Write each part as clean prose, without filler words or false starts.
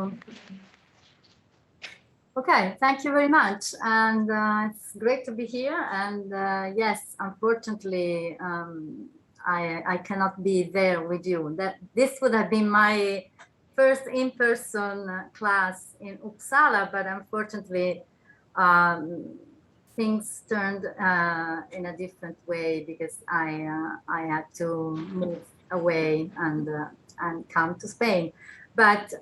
you. Okay, thank you very much. And it's great to be here. And yes, unfortunately, I cannot be there with you. This would have been my first in-person class in Uppsala, but unfortunately, things turned in a different way because I had to move away and come to Spain. But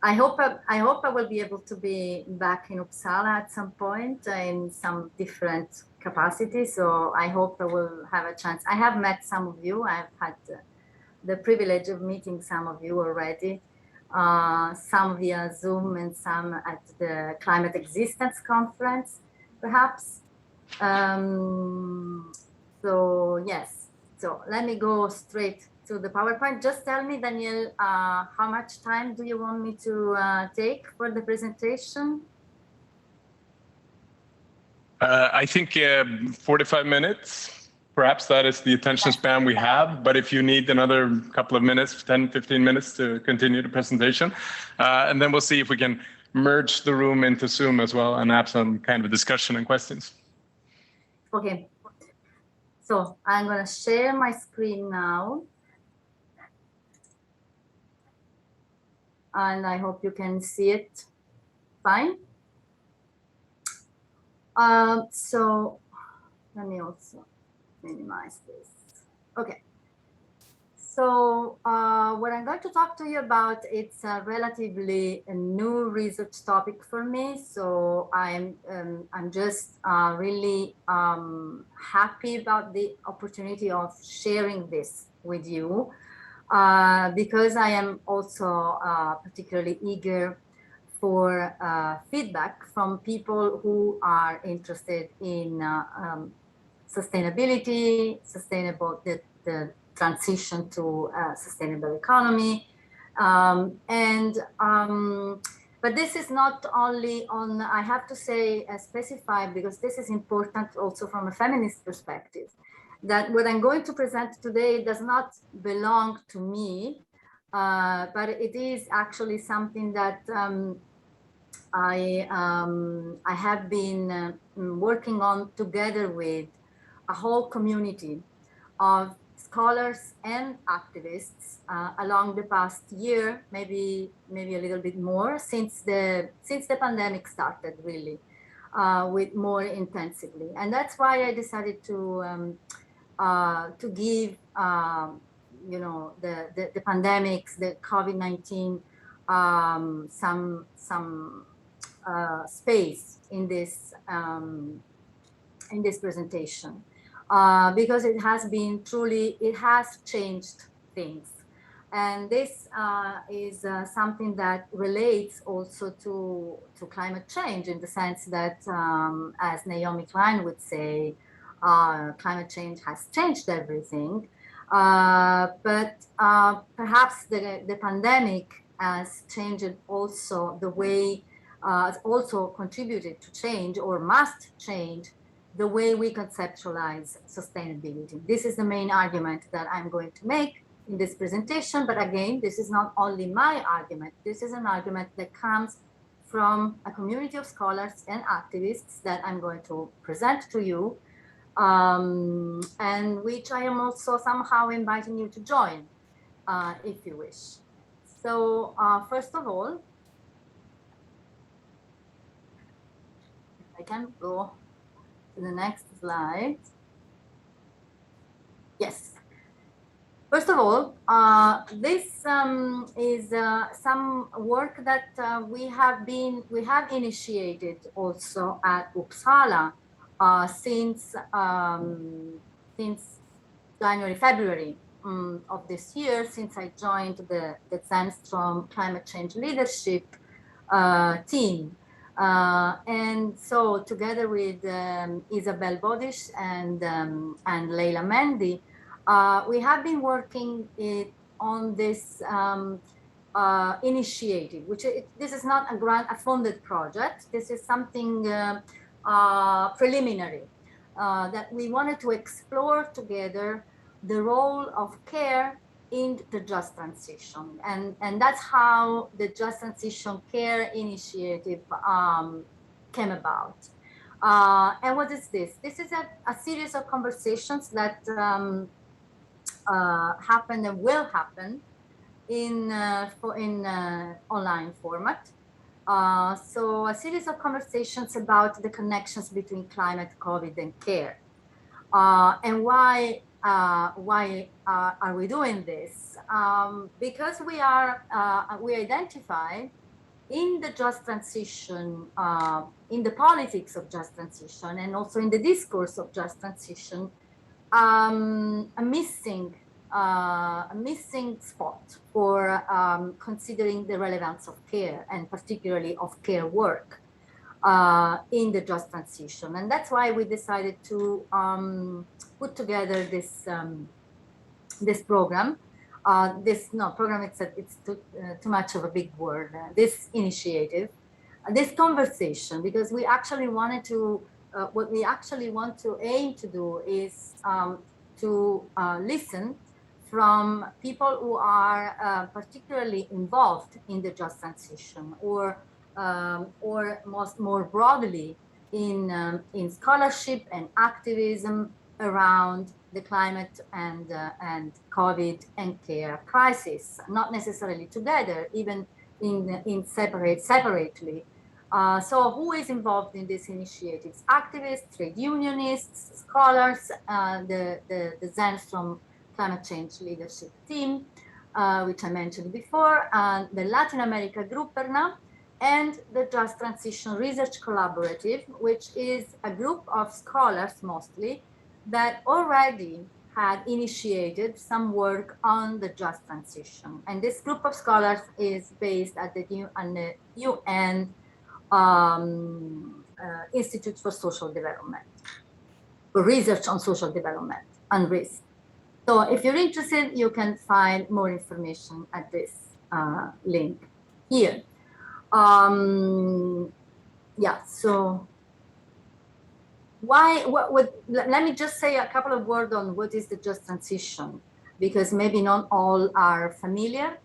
I hope I will be able to be back in Uppsala at some point in some different capacity. So I hope I will have a chance. I have met some of you. I've had the privilege of meeting some of you already, some via Zoom and some at the Climate Existence Conference, perhaps. So yes, so let me go straight to the PowerPoint. Just tell me, Daniel, how much time do you want me to take for the presentation? I think 45 minutes. Perhaps that is the attention span we have, but if you need another couple of minutes, 10, 15 minutes to continue the presentation, and then we'll see if we can merge the room into Zoom as well and have some kind of discussion and questions. Okay, so I'm going to share my screen now. And I hope you can see it fine. So let me also minimize this. Okay. So what I'm going to talk to you about, it's a relatively new research topic for me. So I'm just really happy about the opportunity of sharing this with you. Because I am also particularly eager for feedback from people who are interested in sustainability, the transition to a sustainable economy. But this is not only on, I have to say, specify, because this is important also from a feminist perspective, that what I'm going to present today does not belong to me, but it is actually something that I have been working on together with a whole community of scholars and activists along the past year, maybe a little bit more, since the pandemic started, really, with more intensively. And that's why I decided to give, you know, the pandemics, the COVID-19, some space in this presentation, because it has been truly, it has changed things. And this is something that relates also to climate change, in the sense that, as Naomi Klein would say, climate change has changed everything. But perhaps the pandemic has changed also the way, has also contributed to change, or must change, the way we conceptualize sustainability. This is the main argument that I'm going to make in this presentation. But again, this is not only my argument. This is an argument that comes from a community of scholars and activists that I'm going to present to you, and which I am also somehow inviting you to join, if you wish. So first of all, I can go to the next slide. Yes. First of all, this is some work that we have initiated also at Uppsala since January, February of this year, since I joined the Zennström Climate Change Leadership team. And so together with Isabel Bodish and Leila Mendy, we have been working on this initiative, which this is not a funded project. This is something preliminary that we wanted to explore together, the role of care in the just transition. And that's how the Just Transition Care Initiative came about. And what is this? This is a series of conversations that happen and will happen in online format. So a series of conversations about the connections between climate, COVID, and care. And why are we doing this? Because we identify in the just transition, in the politics of just transition, and also in the discourse of just transition, a missing spot for considering the relevance of care, and particularly of care work in the just transition. And that's why we decided to put together this program. Program, it's too much of a big word. This initiative, this conversation, because we actually wanted to, what we actually want to aim to do is to listen from people who are particularly involved in the just transition, or more broadly in scholarship and activism around the climate and COVID and care crisis, not necessarily together, even separately. So who is involved in these initiatives? Activists, trade unionists, scholars, the Zennström Climate Change Leadership Team, which I mentioned before, and the Latin America Group now, and the Just Transition Research Collaborative, which is a group of scholars mostly that already had initiated some work on the just transition. And this group of scholars is based at the UN Institute for Social Development, for research on social development and risk. So if you're interested, you can find more information at this link here. Yeah, so let me just say a couple of words on what is the just transition, because maybe not all are familiar.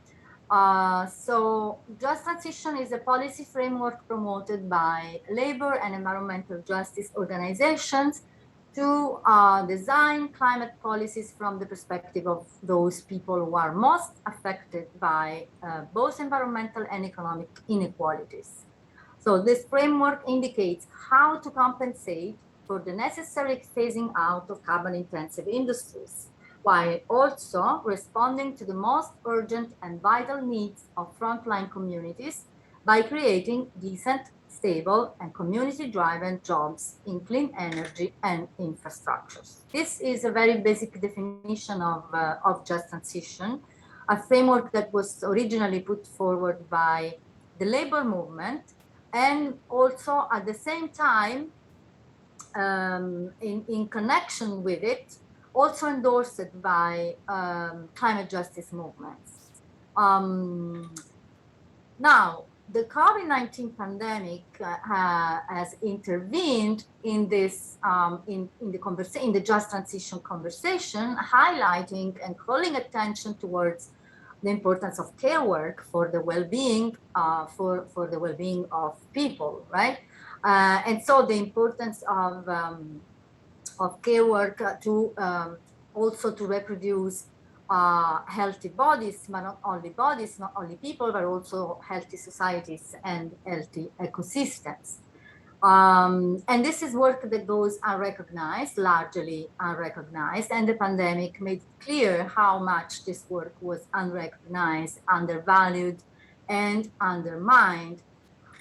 So just transition is a policy framework promoted by labor and environmental justice organizations to design climate policies from the perspective of those people who are most affected by both environmental and economic inequalities. So this framework indicates how to compensate for the necessary phasing out of carbon-intensive industries, while also responding to the most urgent and vital needs of frontline communities by creating decent, stable, and community-driven jobs in clean energy and infrastructures. This is a very basic definition of just transition, a framework that was originally put forward by the labor movement, and also at the same time, in connection with it, also endorsed by climate justice movements. Now, the COVID-19 pandemic has intervened in this in the just transition conversation, highlighting and calling attention towards the importance of care work for the well-being for the well-being of people, right? And so the importance of care work to also to reproduce healthy bodies, but not only bodies, not only people, but also healthy societies and healthy ecosystems. And this is work that goes unrecognized, largely unrecognized, and the pandemic made clear how much this work was unrecognized, undervalued, and undermined.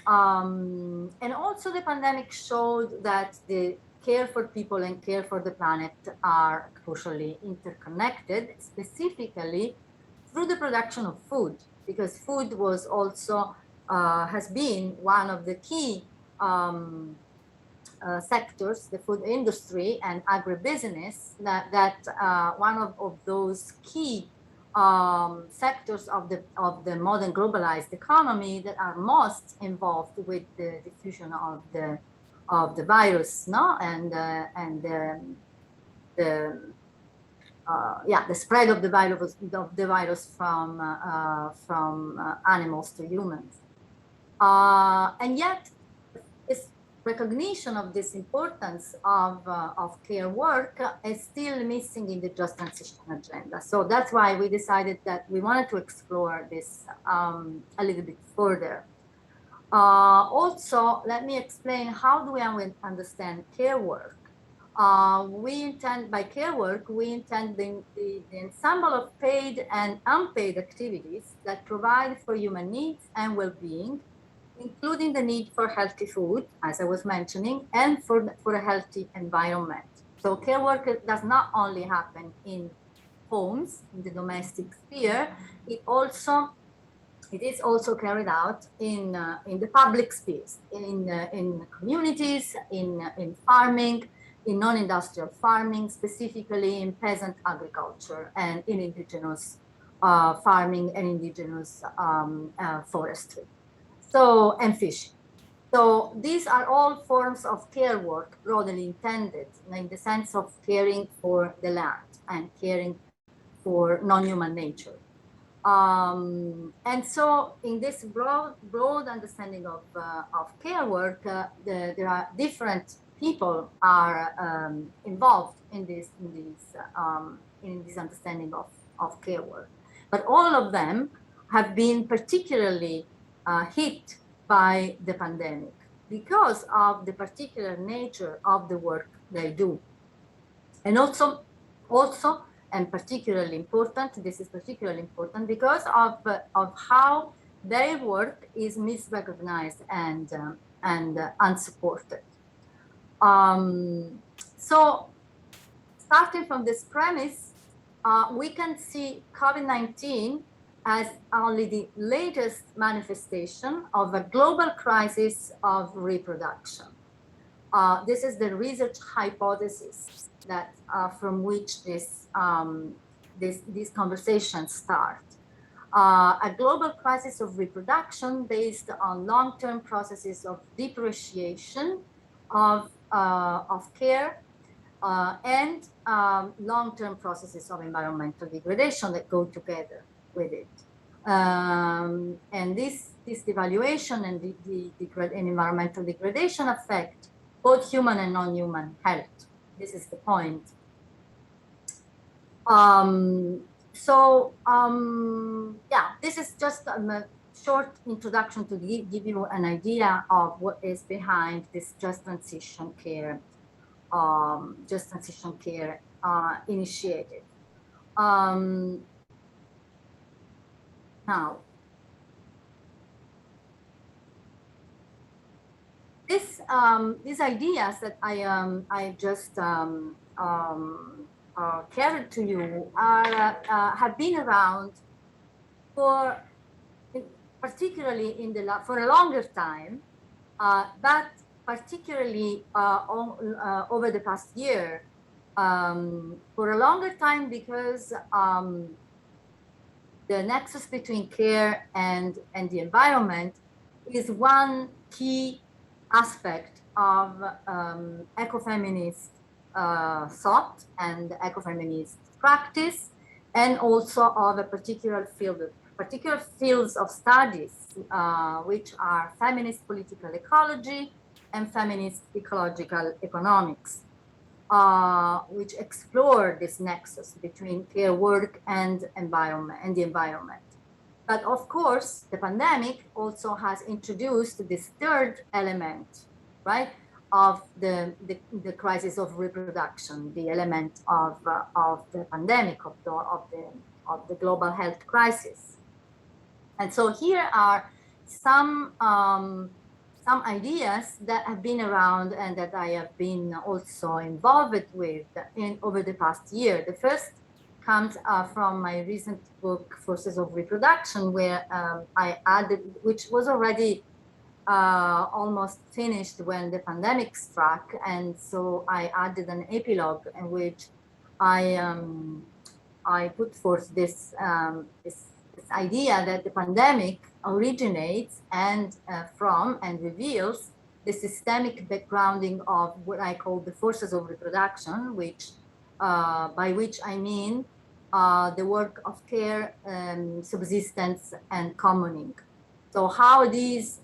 And also the pandemic showed that the care for people and care for the planet are crucially interconnected, specifically through the production of food, because food was also, has been one of the key sectors, the food industry and agribusiness, that one of those key sectors of the modern globalized economy that are most involved with the diffusion of the virus, no, and the the spread of the virus from animals to humans. And yet, this recognition of this importance of care work is still missing in the just transition agenda. So that's why we decided that we wanted to explore this a little bit further. Also, let me explain how do we understand care work. We intend, by care work, we intend the ensemble of paid and unpaid activities that provide for human needs and well-being, including the need for healthy food, as I was mentioning, and for a healthy environment. So care work does not only happen in homes, in the domestic sphere, it is also carried out in the public space, in communities, in farming, in non-industrial farming, specifically in peasant agriculture and in indigenous farming and indigenous forestry. So, and fishing. So these are all forms of care work broadly intended in the sense of caring for the land and caring for non-human nature. And so in this broad understanding of care work, there are different people are involved in this understanding of care work. But all of them have been particularly hit by the pandemic because of the particular nature of the work they do. And also, and particularly important, this is particularly important because of how their work is misrecognized and unsupported. So starting from this premise, we can see COVID-19 as only the latest manifestation of a global crisis of reproduction. This is the research hypothesis that from which these conversations start. A global crisis of reproduction based on long-term processes of depreciation of care and long-term processes of environmental degradation that go together with it. And this devaluation and the environmental degradation affect both human and non-human health. This is the point. This is just a short introduction to give you an idea of what is behind this just transition care initiative. Now, these ideas that I just carried to you have been around for particularly for a longer time, but particularly over the past year, for a longer time because the nexus between care and the environment is one key aspect of ecofeminist thought and ecofeminist practice, and also of a particular fields of studies, which are feminist political ecology and feminist ecological economics, which explore this nexus between care work and the environment. But of course, the pandemic also has introduced this third element, right, of the crisis of reproduction, the element of the pandemic, of the global health crisis. And so here are some ideas that have been around and that I have been also involved with over the past year. The first comes from my recent book, Forces of Reproduction, where I added, which was already almost finished when the pandemic struck. And so I added an epilogue in which I put forth this idea that the pandemic originates from and reveals the systemic backgrounding of what I call the forces of reproduction, which by which I mean the work of care, subsistence, and commoning. So how these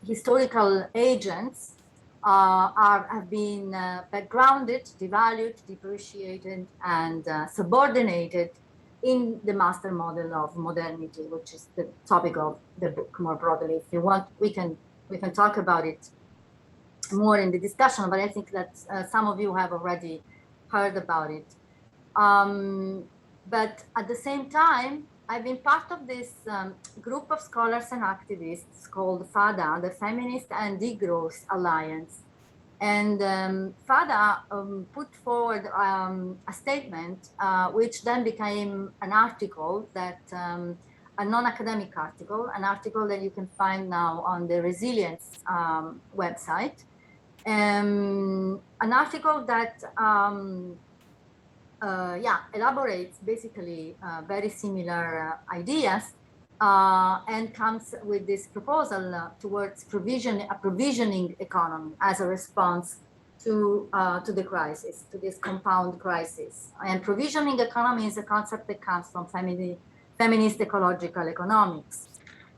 historical agents have been backgrounded, devalued, depreciated, and subordinated in the master model of modernity, which is the topic of the book more broadly. If you want, we can talk about it more in the discussion, but I think that some of you have already heard about it. But at the same time, I've been part of this group of scholars and activists called FADA, the Feminist and Degrowth Alliance. And FADA put forward a statement which then became an article that, a non-academic article, an article that you can find now on the Resilience website. An article that elaborates basically very similar ideas and comes with this proposal towards a provisioning economy as a response to the crisis, to this compound crisis. And provisioning economy is a concept that comes from feminist ecological economics.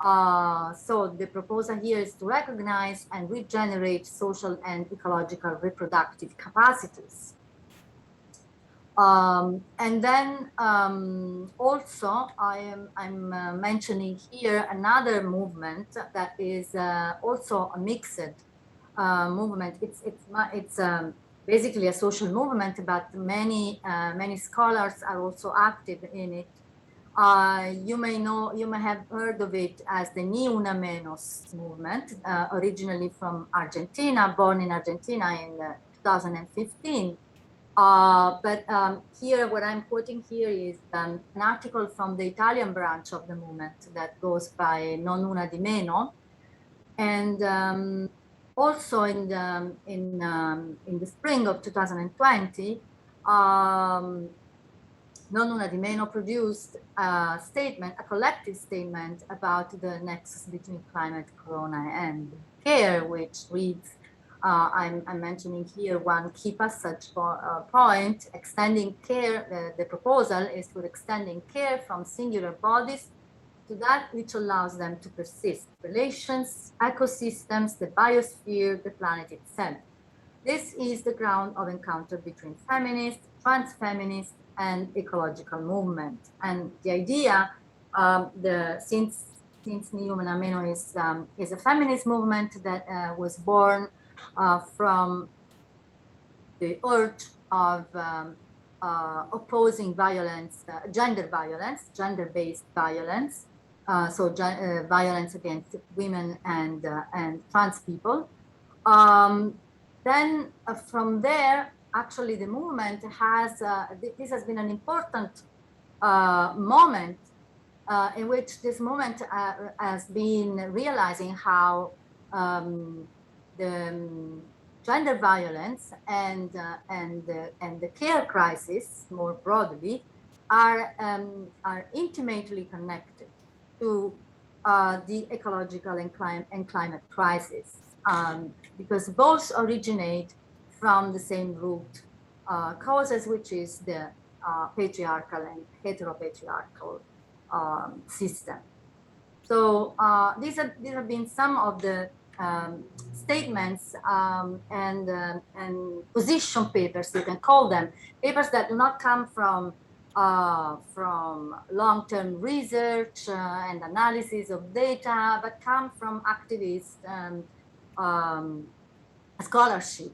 So the proposal here is to recognize and regenerate social and ecological reproductive capacities. And then also I'm mentioning here another movement that is also a mixed movement. It's basically a social movement, but many scholars are also active in it. You may have heard of it as the Ni Una Menos movement, originally from Argentina, born in Argentina in 2015. But here, what I'm quoting here is an article from the Italian branch of the movement that goes by Non Una di Meno. And also in the spring of 2020, Non Una di Meno produced a statement, a collective statement about the nexus between climate, corona, and care, which reads, I'm mentioning here one key passage point, extending care. The proposal is for extending care from singular bodies to that which allows them to persist, relations, ecosystems, the biosphere, the planet itself. This is the ground of encounter between feminists, trans-feminists, and ecological movement. And the idea, since Ni Una Meno is a feminist movement that was born from the urge of opposing violence, gender-based violence, so violence against women and trans people. Then from there, actually the movement has, this has been an important moment in which this movement has been realizing how the gender violence and the care crisis more broadly are intimately connected to the ecological and climate crisis, because both originate from the same root causes, which is the patriarchal and heteropatriarchal system. So these have been some of the statements and position papers, you can call them, papers that do not come from long-term research and analysis of data, but come from activist scholarship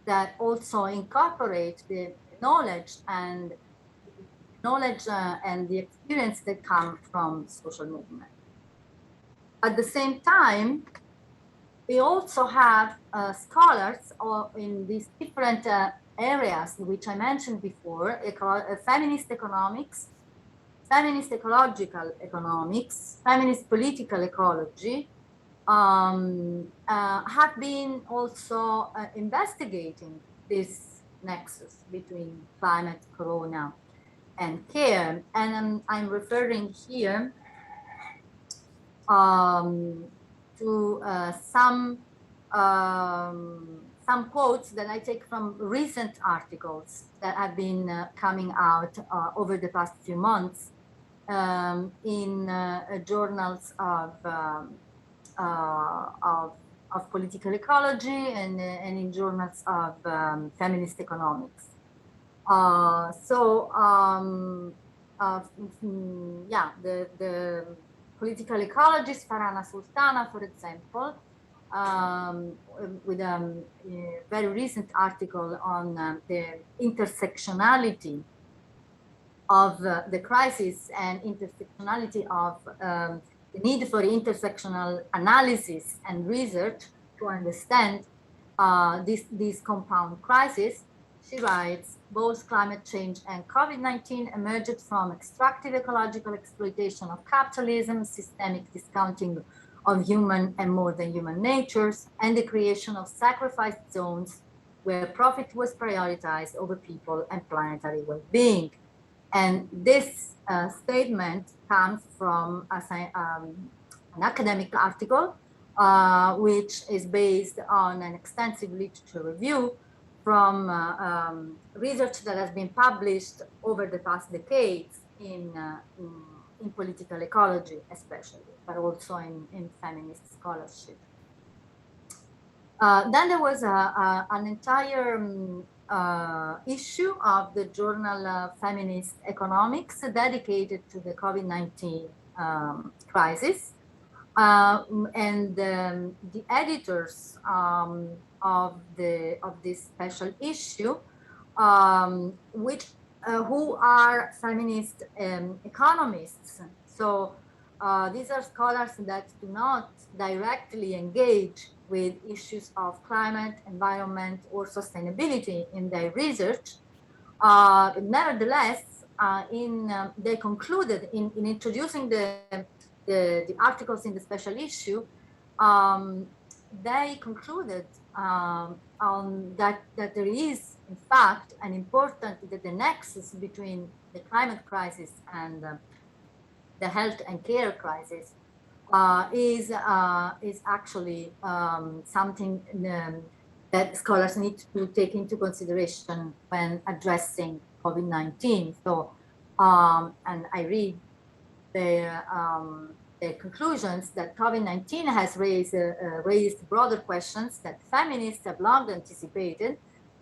that also incorporate the knowledge and the experience that come from social movement. At the same time, we also have scholars in these different areas which I mentioned before, feminist economics, feminist ecological economics, feminist political ecology, have been also investigating this nexus between climate, corona, and care. And I'm referring here to some some quotes that I take from recent articles that have been coming out over the past few months in journals of political ecology and in journals of feminist economics. Yeah, the political ecologist Farhana Sultana, for example, with a very recent article on the intersectionality of the crisis and intersectionality of the need for intersectional analysis and research to understand this compound crisis. She writes, both climate change and COVID-19 emerged from extractive ecological exploitation of capitalism, systemic discounting of human and more than human natures, and the creation of sacrificed zones where profit was prioritized over people and planetary well-being. And this statement comes from an academic article, which is based on an extensive literature review from research that has been published over the past decades in political ecology, especially, but also in feminist scholarship. Then there was an entire issue of the journal Feminist Economics dedicated to the COVID-19 crisis. And the editors of this special issue, who are feminist economists. So these are scholars that do not directly engage with issues of climate, environment, or sustainability in their research. Nevertheless, they concluded in introducing the articles in the special issue, they concluded that there is, in fact, an important, that the nexus between the climate crisis and the health and care crisis is actually something that scholars need to take into consideration when addressing COVID-19. So, and I read their conclusions that COVID-19 has raised broader questions that feminists have long anticipated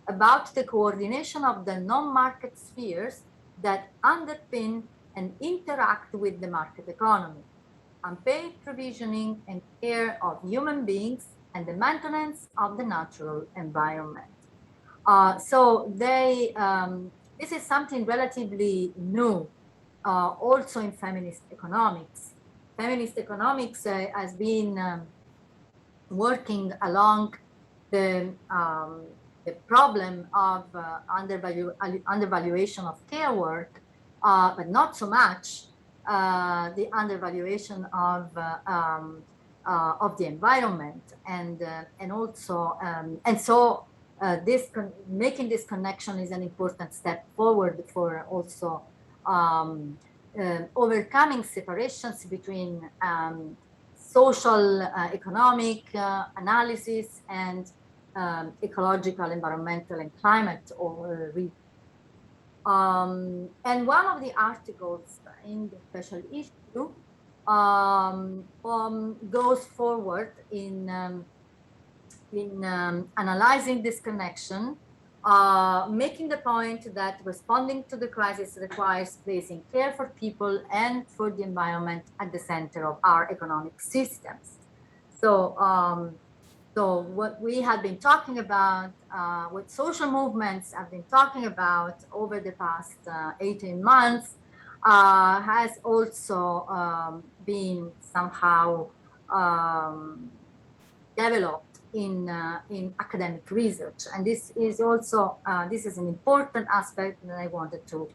about the coordination of the non-market spheres that underpin and interact with the market economy, unpaid provisioning and care of human beings, and the maintenance of the natural environment. So this is something relatively new, also in feminist economics. Feminist economics has been working along the problem of undervaluation of care work, but not so much the undervaluation of the environment, and also making this connection is an important step forward for also overcoming separations between social, economic analysis and ecological, environmental, and climate and one of the articles in the special issue goes forward in analyzing this connection, making the point that responding to the crisis requires placing care for people and for the environment at the center of our economic systems. So what we have been talking about, what social movements have been talking about over the past 18 months has also been somehow developed in academic research. And this is also, this is an important aspect that I wanted to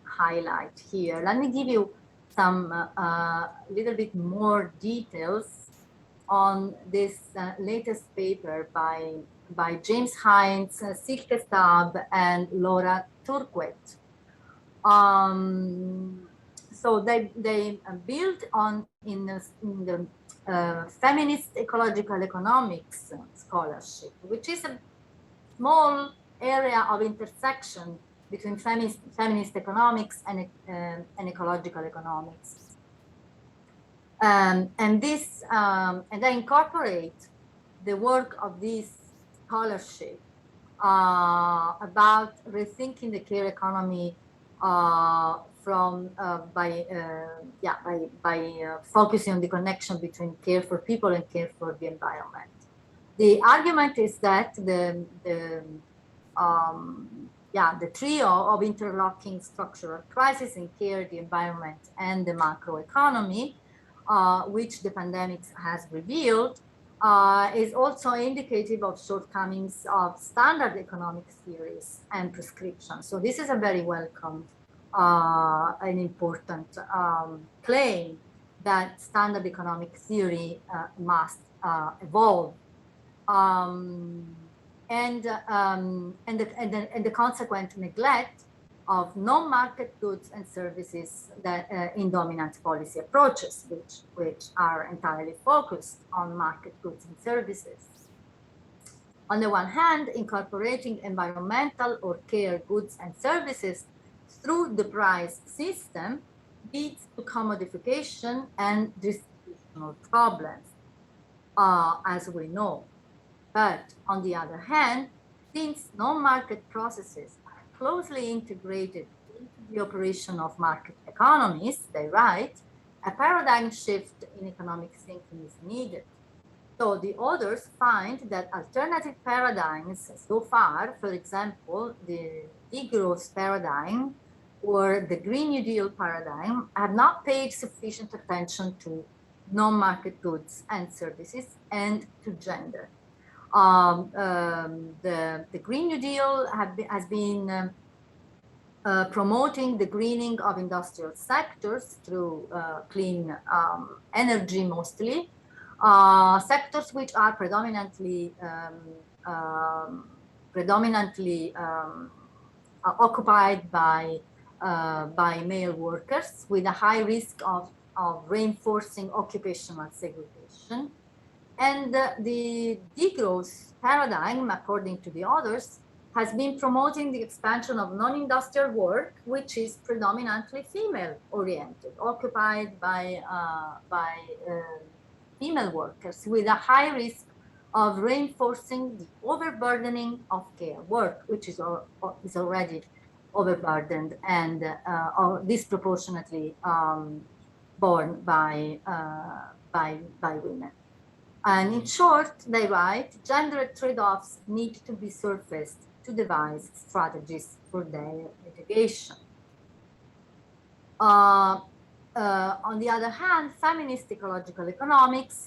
highlight here. Let me give you some little bit more details on this latest paper by James Hines, Silke Stab, and Laura Turquet. So So they build on in the feminist ecological economics scholarship, which is a small area of intersection between feminist economics and ecological economics. And they incorporate the work of this scholarship about rethinking the care economy by focusing on the connection between care for people and care for the environment. The argument is that the trio of interlocking structural crises in care, the environment, and the macroeconomy, which the pandemic has revealed, is also indicative of shortcomings of standard economic theories and prescriptions. So this is a very welcome and important claim that standard economic theory must evolve. And the consequent neglect of non-market goods and services that in dominant policy approaches, which are entirely focused on market goods and services. On the one hand, incorporating environmental or care goods and services through the price system leads to commodification and distributional problems, as we know. But on the other hand, since non-market processes are closely integrated into the operation of market economies, they write, a paradigm shift in economic thinking is needed. So the authors find that alternative paradigms so far, for example, the degrowth paradigm or the Green New Deal paradigm, have not paid sufficient attention to non-market goods and services and to gender. The Green New Deal has been promoting the greening of industrial sectors through clean energy mostly, sectors which are predominantly occupied by male workers with a high risk of reinforcing occupational segregation. And the degrowth paradigm, according to the others, has been promoting the expansion of non-industrial work, which is predominantly female-oriented, occupied by female workers with a high risk of reinforcing the overburdening of care work, which is already overburdened and disproportionately borne by women. And in short, they write, gender trade-offs need to be surfaced to devise strategies for their mitigation. On the other hand, feminist ecological economics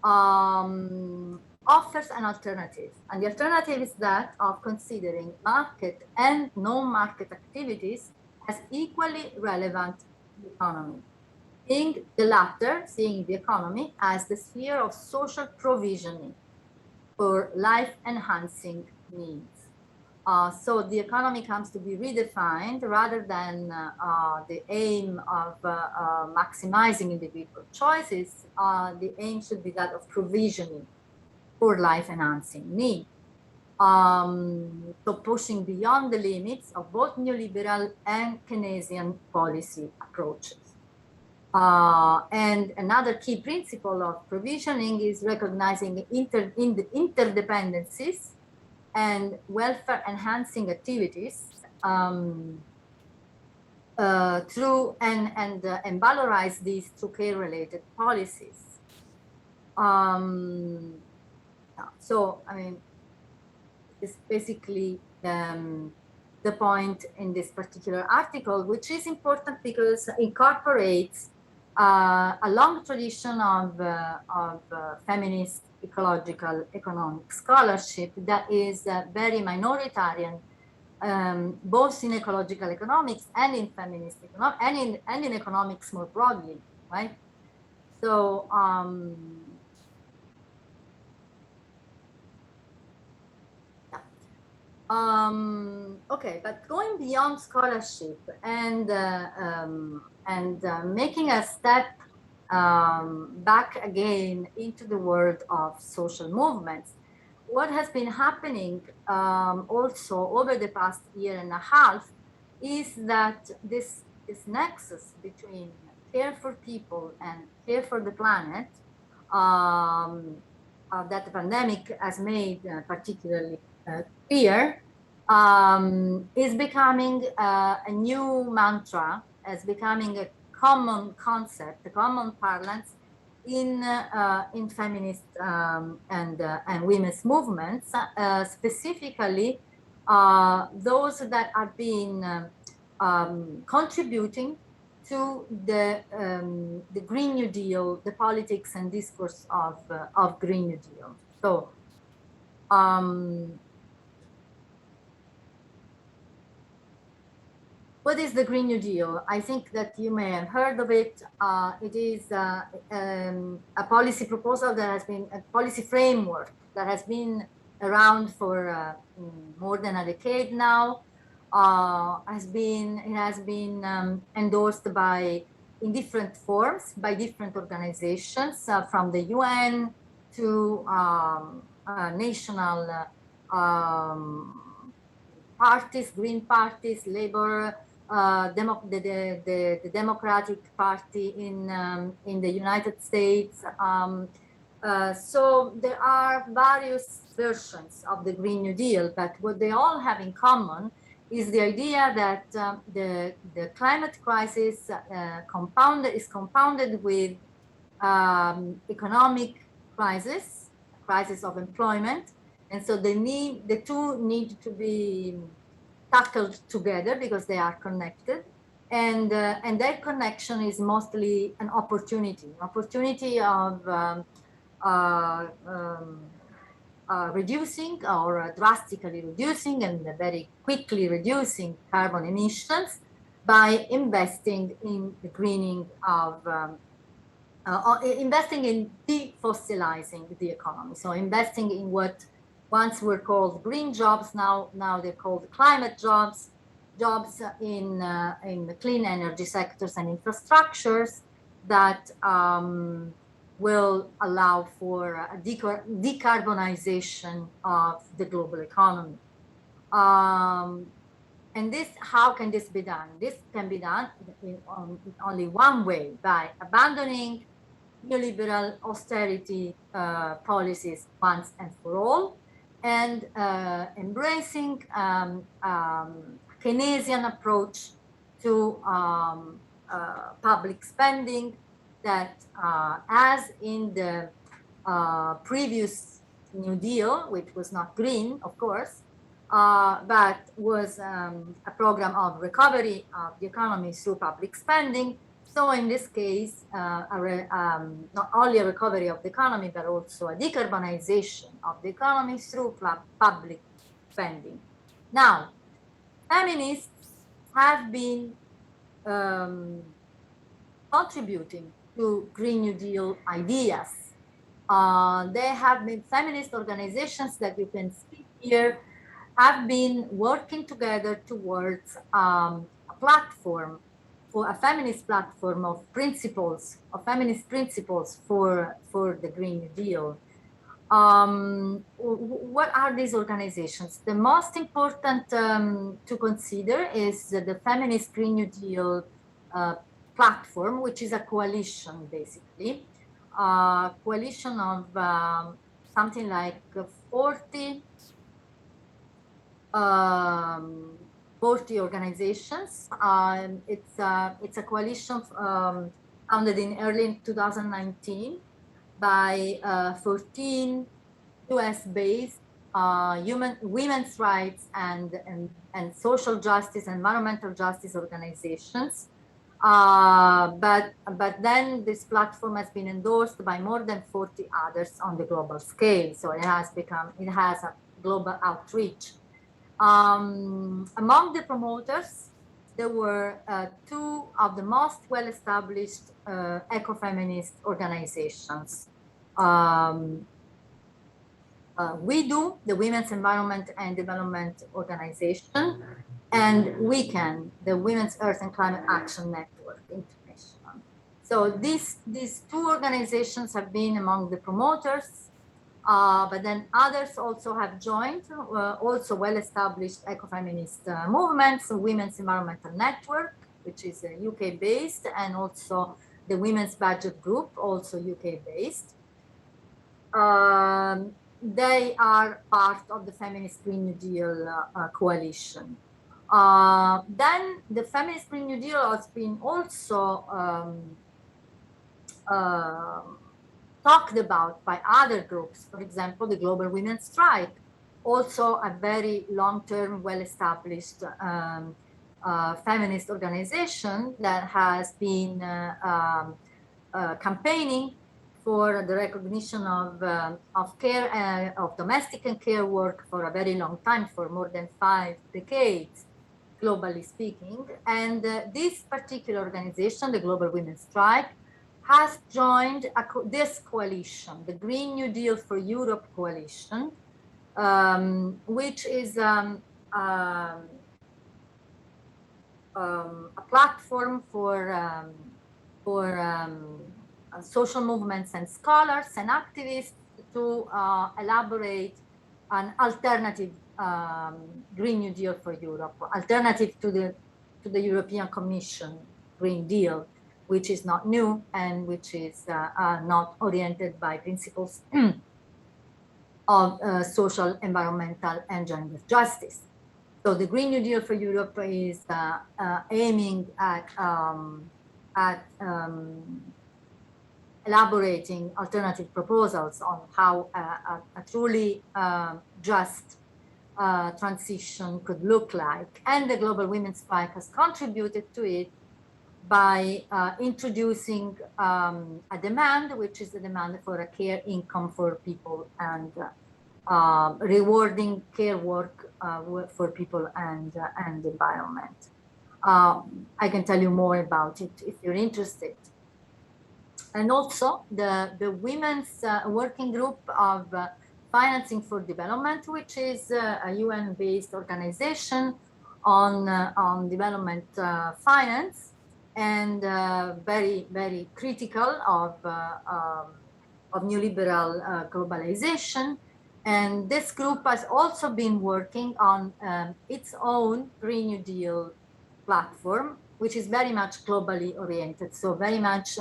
offers an alternative. And the alternative is that of considering market and non-market activities as equally relevant to the economy. Seeing the economy as the sphere of social provisioning for life-enhancing needs. So the economy comes to be redefined rather than the aim of maximizing individual choices. The aim should be that of provisioning for life-enhancing needs. So pushing beyond the limits of both neoliberal and Keynesian policy approaches. And another key principle of provisioning is recognizing interdependencies and welfare enhancing activities through and valorize these through care related policies. So, I mean, it's basically the point in this particular article, which is important because it incorporates a long tradition of feminist ecological economic scholarship that is very minoritarian, both in ecological economics and in feminist economics and in economics more broadly, right? So Okay, but going beyond scholarship and making a step back again into the world of social movements, what has been happening also over the past year and a half is that this nexus between care for people and care for the planet that the pandemic has made particularly clear is becoming a new mantra, as becoming a common concept, a common parlance in feminist and women's movements, specifically those that are being contributing to the Green New Deal, the politics and discourse of Green New Deal. So what is the Green New Deal? I think that you may have heard of it. It is a policy proposal that has been, a policy framework that has been around for more than a decade now. It has been endorsed by, in different forms, by different organizations, from the UN to national parties, green parties, labor, the Democratic Party in the United States. So there are various versions of the Green New Deal, but what they all have in common is the idea that the climate crisis is compounded with economic crisis of employment, and so the two need to be tackled together because they are connected, and that connection is mostly an opportunity of reducing or drastically reducing and very quickly reducing carbon emissions by investing in the greening of investing in defossilizing the economy. So investing in what once were called green jobs, now they're called climate jobs, jobs in the clean energy sectors and infrastructures that will allow for a decarbonization of the global economy. And this, how can this be done? This can be done in only one way, by abandoning neoliberal austerity policies once and for all, and embracing Keynesian approach to public spending that, as in the previous New Deal, which was not green, of course, but was a program of recovery of the economy through public spending. So in this case, not only a recovery of the economy, but also a decarbonization of the economy through public spending. Now, feminists have been contributing to Green New Deal ideas. They have been, feminist organizations that you can see here have been working together towards a platform, for a feminist platform of principles, of feminist principles for the Green New Deal. What are these organizations? The most important to consider is the Feminist Green New Deal platform, which is a coalition, basically. Coalition of something like 40 organizations. It's a coalition founded in early 2019 by 14 US-based women's rights and social justice, environmental justice organizations. But then this platform has been endorsed by more than 40 others on the global scale. So it has a global outreach. Among the promoters, there were two of the most well-established ecofeminist organizations. We do, the Women's Environment and Development Organization, and WECAN, the Women's Earth and Climate Action Network International. So these two organizations have been among the promoters, but then others also have joined, also well-established ecofeminist movements, Women's Environmental Network, which is UK-based, and also the Women's Budget Group, also UK-based. They are part of the Feminist Green New Deal coalition. Then the Feminist Green New Deal has been also talked about by other groups, for example, the Global Women's Strike, also a very long-term, well-established feminist organization that has been campaigning for the recognition of care, of domestic and care work for a very long time, for more than 5 decades, globally speaking. And this particular organization, the Global Women's Strike, has joined this coalition, the Green New Deal for Europe coalition, which is a platform for social movements and scholars and activists to elaborate an alternative Green New Deal for Europe, alternative to the European Commission Green Deal, which is not new and which is not oriented by principles of social, environmental, and gender justice. So the Green New Deal for Europe is aiming at elaborating alternative proposals on how a truly just transition could look like. And the Global Women's Strike has contributed to it by introducing a demand, which is the demand for a care income for people and rewarding care work for people and environment. I can tell you more about it if you're interested. And also the Women's Working Group of Financing for Development, which is a UN-based organization on development finance, and very, very critical of neoliberal globalization. And this group has also been working on its own Green New Deal platform, which is very much globally oriented, so very much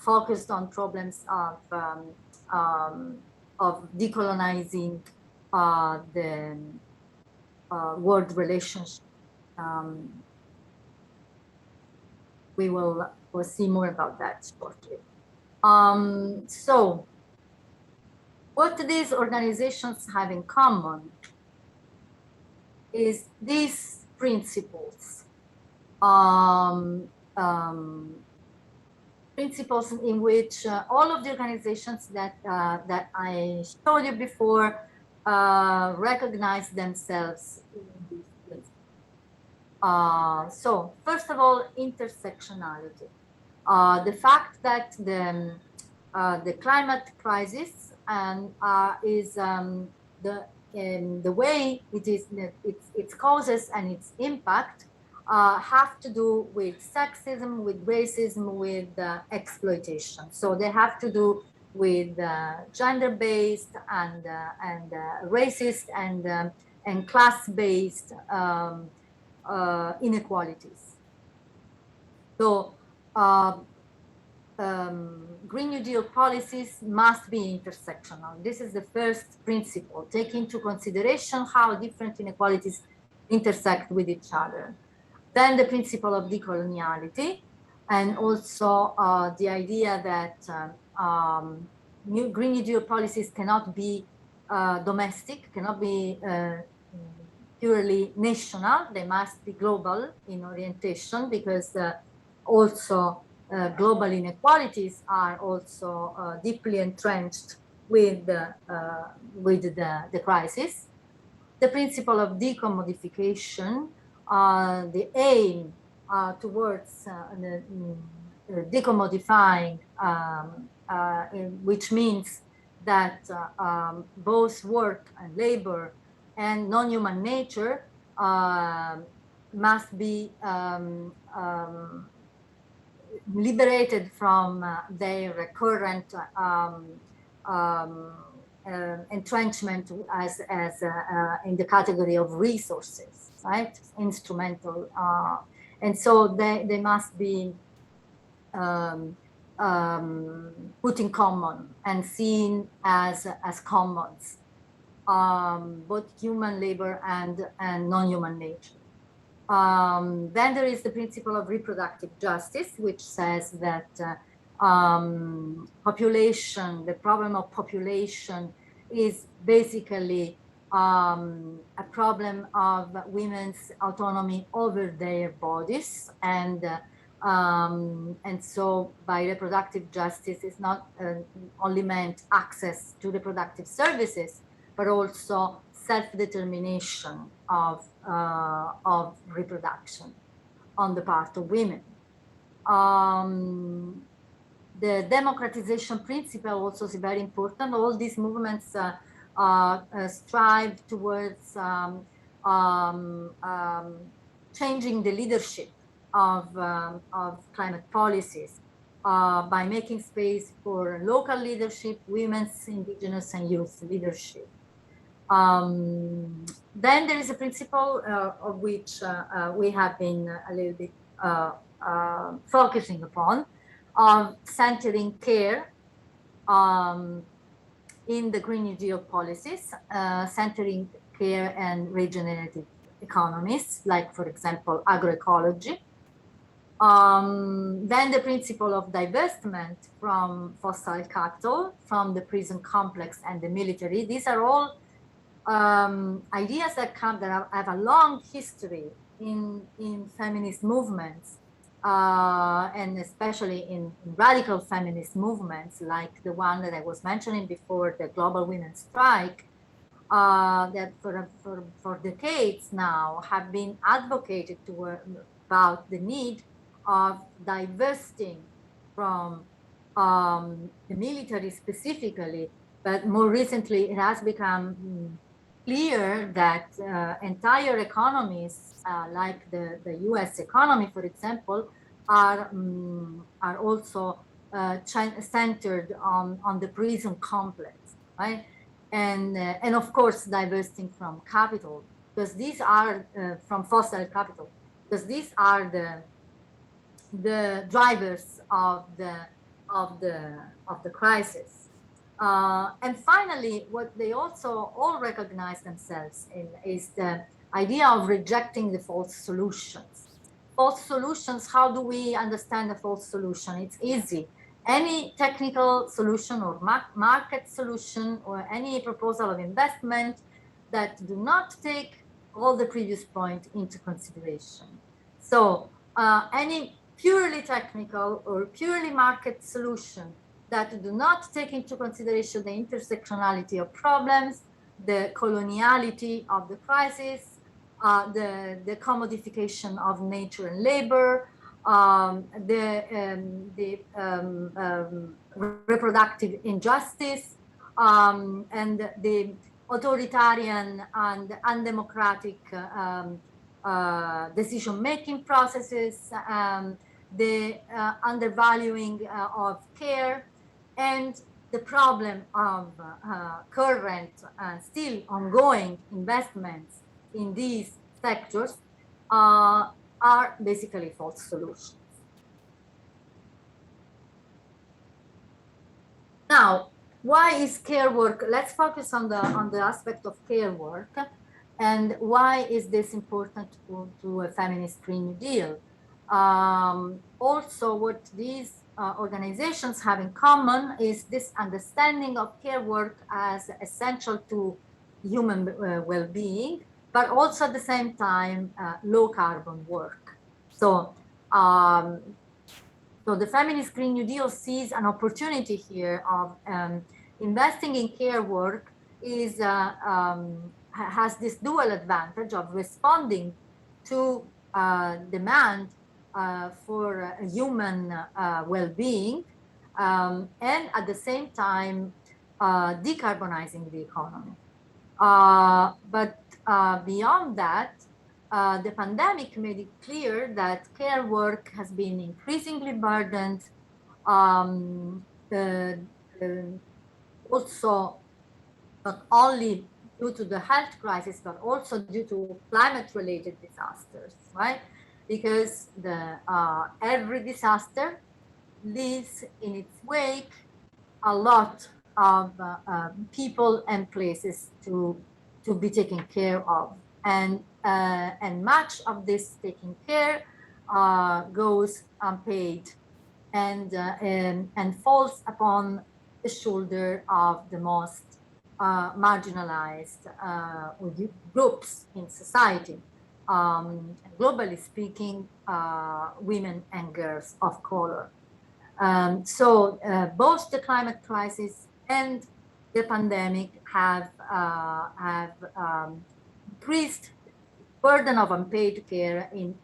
focused on problems of decolonizing the world relationship. We'll see more about that shortly. So what these organizations have in common is these principles. Principles in which all of the organizations that I showed you before recognize themselves in these principles. So first of all, intersectionality. The fact that the climate crisis is the way it is, its causes and its impact have to do with sexism, with racism, with exploitation. So they have to do with gender-based and racist and class-based inequalities. So Green New Deal policies must be intersectional. This is the first principle. Take into consideration how different inequalities intersect with each other. Then the principle of decoloniality, and also the idea that Green New Deal policies cannot be domestic, cannot be purely national. They must be global in orientation, because also global inequalities are also deeply entrenched with the crisis. The principle of decommodification, the aim towards decommodifying, which means that both work and labor and non-human nature must be liberated from their current entrenchment as in the category of resources, right? Instrumental, and so they must be put in common and seen as commons, both human labor and non-human nature. Then there is the principle of reproductive justice, which says that population, the problem of population is basically a problem of women's autonomy over their bodies. And so by reproductive justice is not only meant access to reproductive services, but also self-determination of reproduction on the part of women. The democratization principle also is very important. All these movements strive towards changing the leadership of climate policies by making space for local leadership, women's, indigenous, and youth leadership. Then there is a principle of which we have been a little bit focusing upon, centering care in the Green New Deal policies, centering care and regenerative economies, like, for example, agroecology. Then the principle of divestment from fossil capital, from the prison complex and the military. These are all ideas that have a long history in feminist movements, and especially in radical feminist movements, like the one that I was mentioning before, the global women's strike, that for decades now have been advocated about the need of divesting from the military specifically, but more recently it has become clear that entire economies, like the US economy, for example, are also centered on the prison complex, right? And of course, divesting from capital, because these are from fossil capital, because these are the drivers of the crisis. And finally, what they also all recognize themselves in is the idea of rejecting the false solutions. False solutions, how do we understand a false solution? It's easy. Any technical solution or market solution or any proposal of investment that do not take all the previous points into consideration. So any purely technical or purely market solution that do not take into consideration the intersectionality of problems, the coloniality of the crisis, the commodification of nature and labor, the reproductive injustice, and the authoritarian and undemocratic decision-making processes, the undervaluing of care, and the problem of current still ongoing investments in these sectors are basically false solutions. Now, why is care work? Let's focus on the aspect of care work, and why is this important to a feminist Green New Deal? Also, what these organizations have in common is this understanding of care work as essential to human well-being, but also at the same time low carbon work. So, so the feminist Green New Deal sees an opportunity here of investing in care work has this dual advantage of responding to demand for human well-being, and at the same time decarbonizing the economy. But beyond that, the pandemic made it clear that care work has been increasingly burdened, um, also not only due to the health crisis, but also due to climate-related disasters, right? Because every disaster leaves in its wake a lot of people and places to be taken care of, and much of this taking care goes unpaid and falls upon the shoulder of the most marginalized groups in society. Globally speaking, women and girls of color. So both the climate crisis and the pandemic have increased the burden of unpaid care in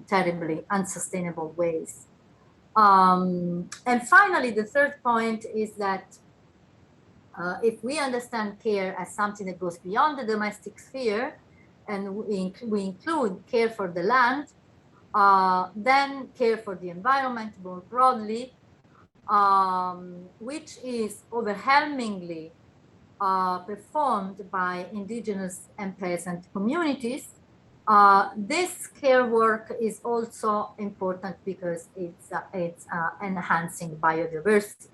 terribly unsustainable ways. And finally, the third point is that if we understand care as something that goes beyond the domestic sphere, and we include care for the land, then care for the environment more broadly, which is overwhelmingly performed by indigenous and peasant communities. This care work is also important because it's enhancing biodiversity.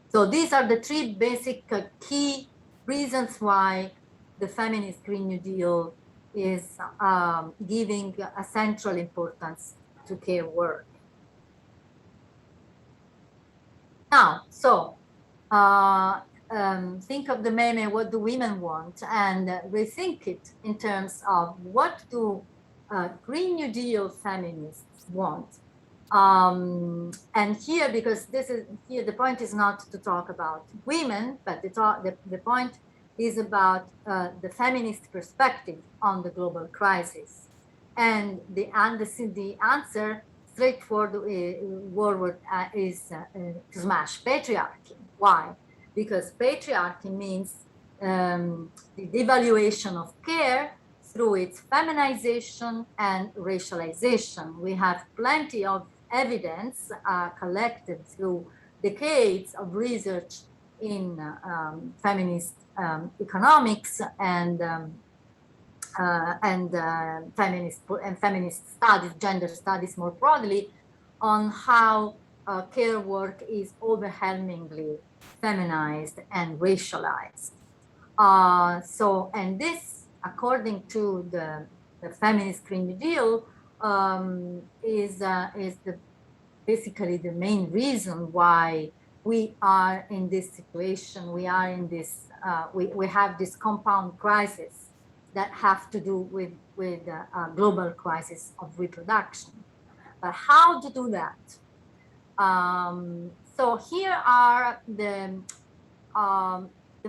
So these are the three basic key reasons why the feminist Green New Deal is giving a central importance to care work. Now, so think of the meme, what do women want? And rethink it in terms of what do Green New Deal feminists want? And here, because here the point is not to talk about women, but the point is about the feminist perspective on the global crisis. And the answer straightforward is to smash patriarchy. Why? Because patriarchy means the devaluation of care through its feminization and racialization. We have plenty of evidence collected through decades of research in feminist economics and feminist studies, gender studies more broadly, on how care work is overwhelmingly feminized and racialized. And this, according to the feminist Green New Deal, is basically the main reason why we are in this situation. We are in this, we have this compound crisis that have to do with a global crisis of reproduction. But how to do that? So here are the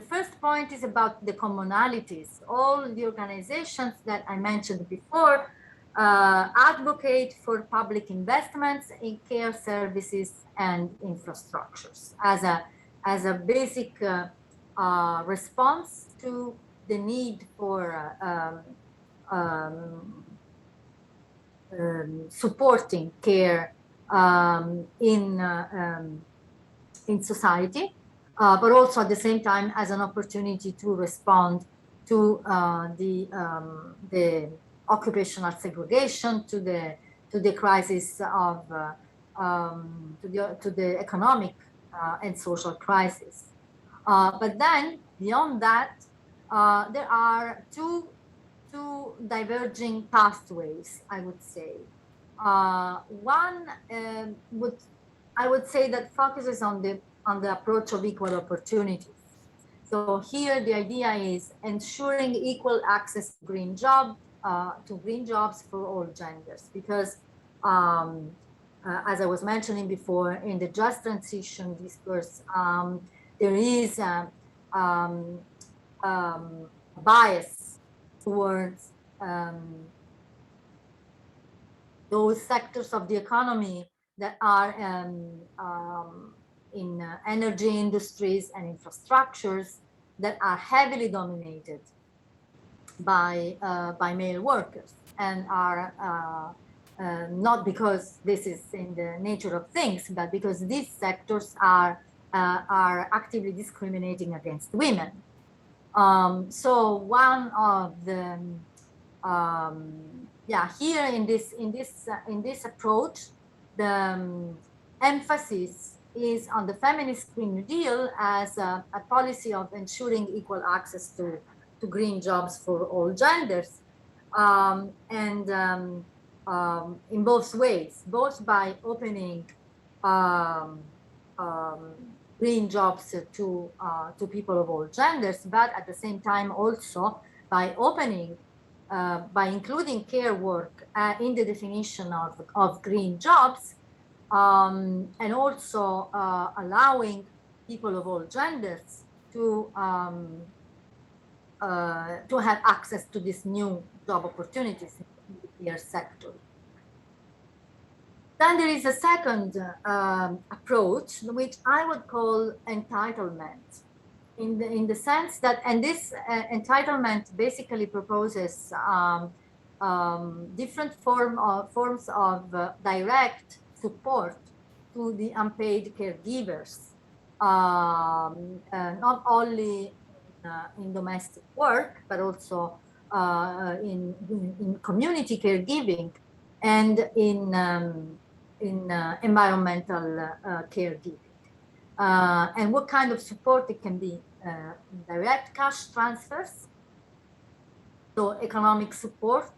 first point is about the commonalities. All the organizations that I mentioned before advocate for public investments in care services and infrastructures as a basic response to the need for supporting care in society, but also at the same time as an opportunity to respond to the occupational segregation, to the crisis of to the economic and social crisis. But then beyond that, there are two diverging pathways, I would say. One I would say that focuses on the approach of equal opportunities. So here the idea is ensuring equal access to green jobs for all genders, because as I was mentioning before, in the just transition discourse, there is a bias towards those sectors of the economy that are energy industries and infrastructures that are heavily dominated by male workers, and are not because this is in the nature of things, but because these sectors are actively discriminating against women. So one of the here in this approach, the emphasis is on the feminist Green New Deal as a policy of ensuring equal access to green jobs for all genders, and in both ways, both by opening um, um, green jobs to people of all genders, but at the same time also by opening, by including care work in the definition of green jobs, and also allowing people of all genders to have access to these new job opportunities in the care sector. Then there is a second approach, which I would call entitlement, in the sense that, and this entitlement basically proposes different forms of direct support to the unpaid caregivers, not only in domestic work, but also in community caregiving and in environmental caregiving. And what kind of support? It can be direct cash transfers, so economic support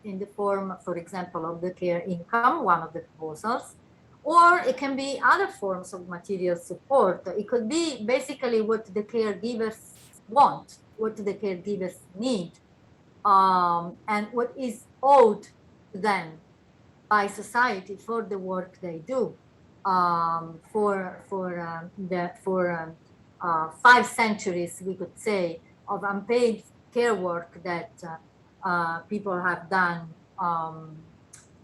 in the form, for example, of the care income, one of the proposals, or it can be other forms of material support. It could be basically what the caregivers want, what the caregivers need, and what is owed to them by society for the work they do, for 5 centuries, we could say, of unpaid care work that people have done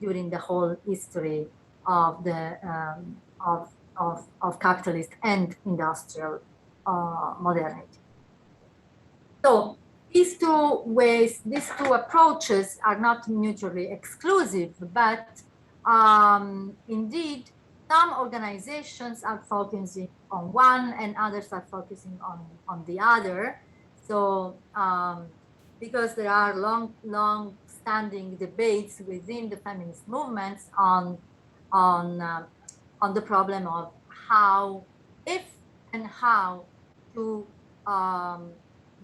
during the whole history of the of capitalist and industrial modernity. So these two ways, these two approaches are not mutually exclusive, but indeed, some organizations are focusing on one and others are focusing on the other. So because there are long-standing debates within the feminist movements on the problem of how, if and how to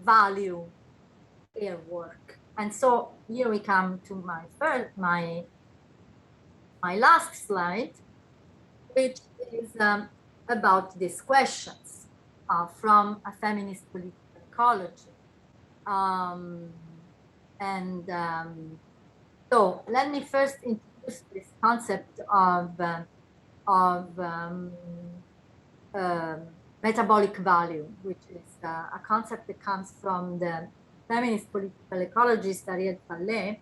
value their work. And so here we come to my last slide, which is about these questions from a feminist political ecology. So let me first introduce this concept of metabolic value, which is a concept that comes from the feminist political ecologist Ariel Pallet.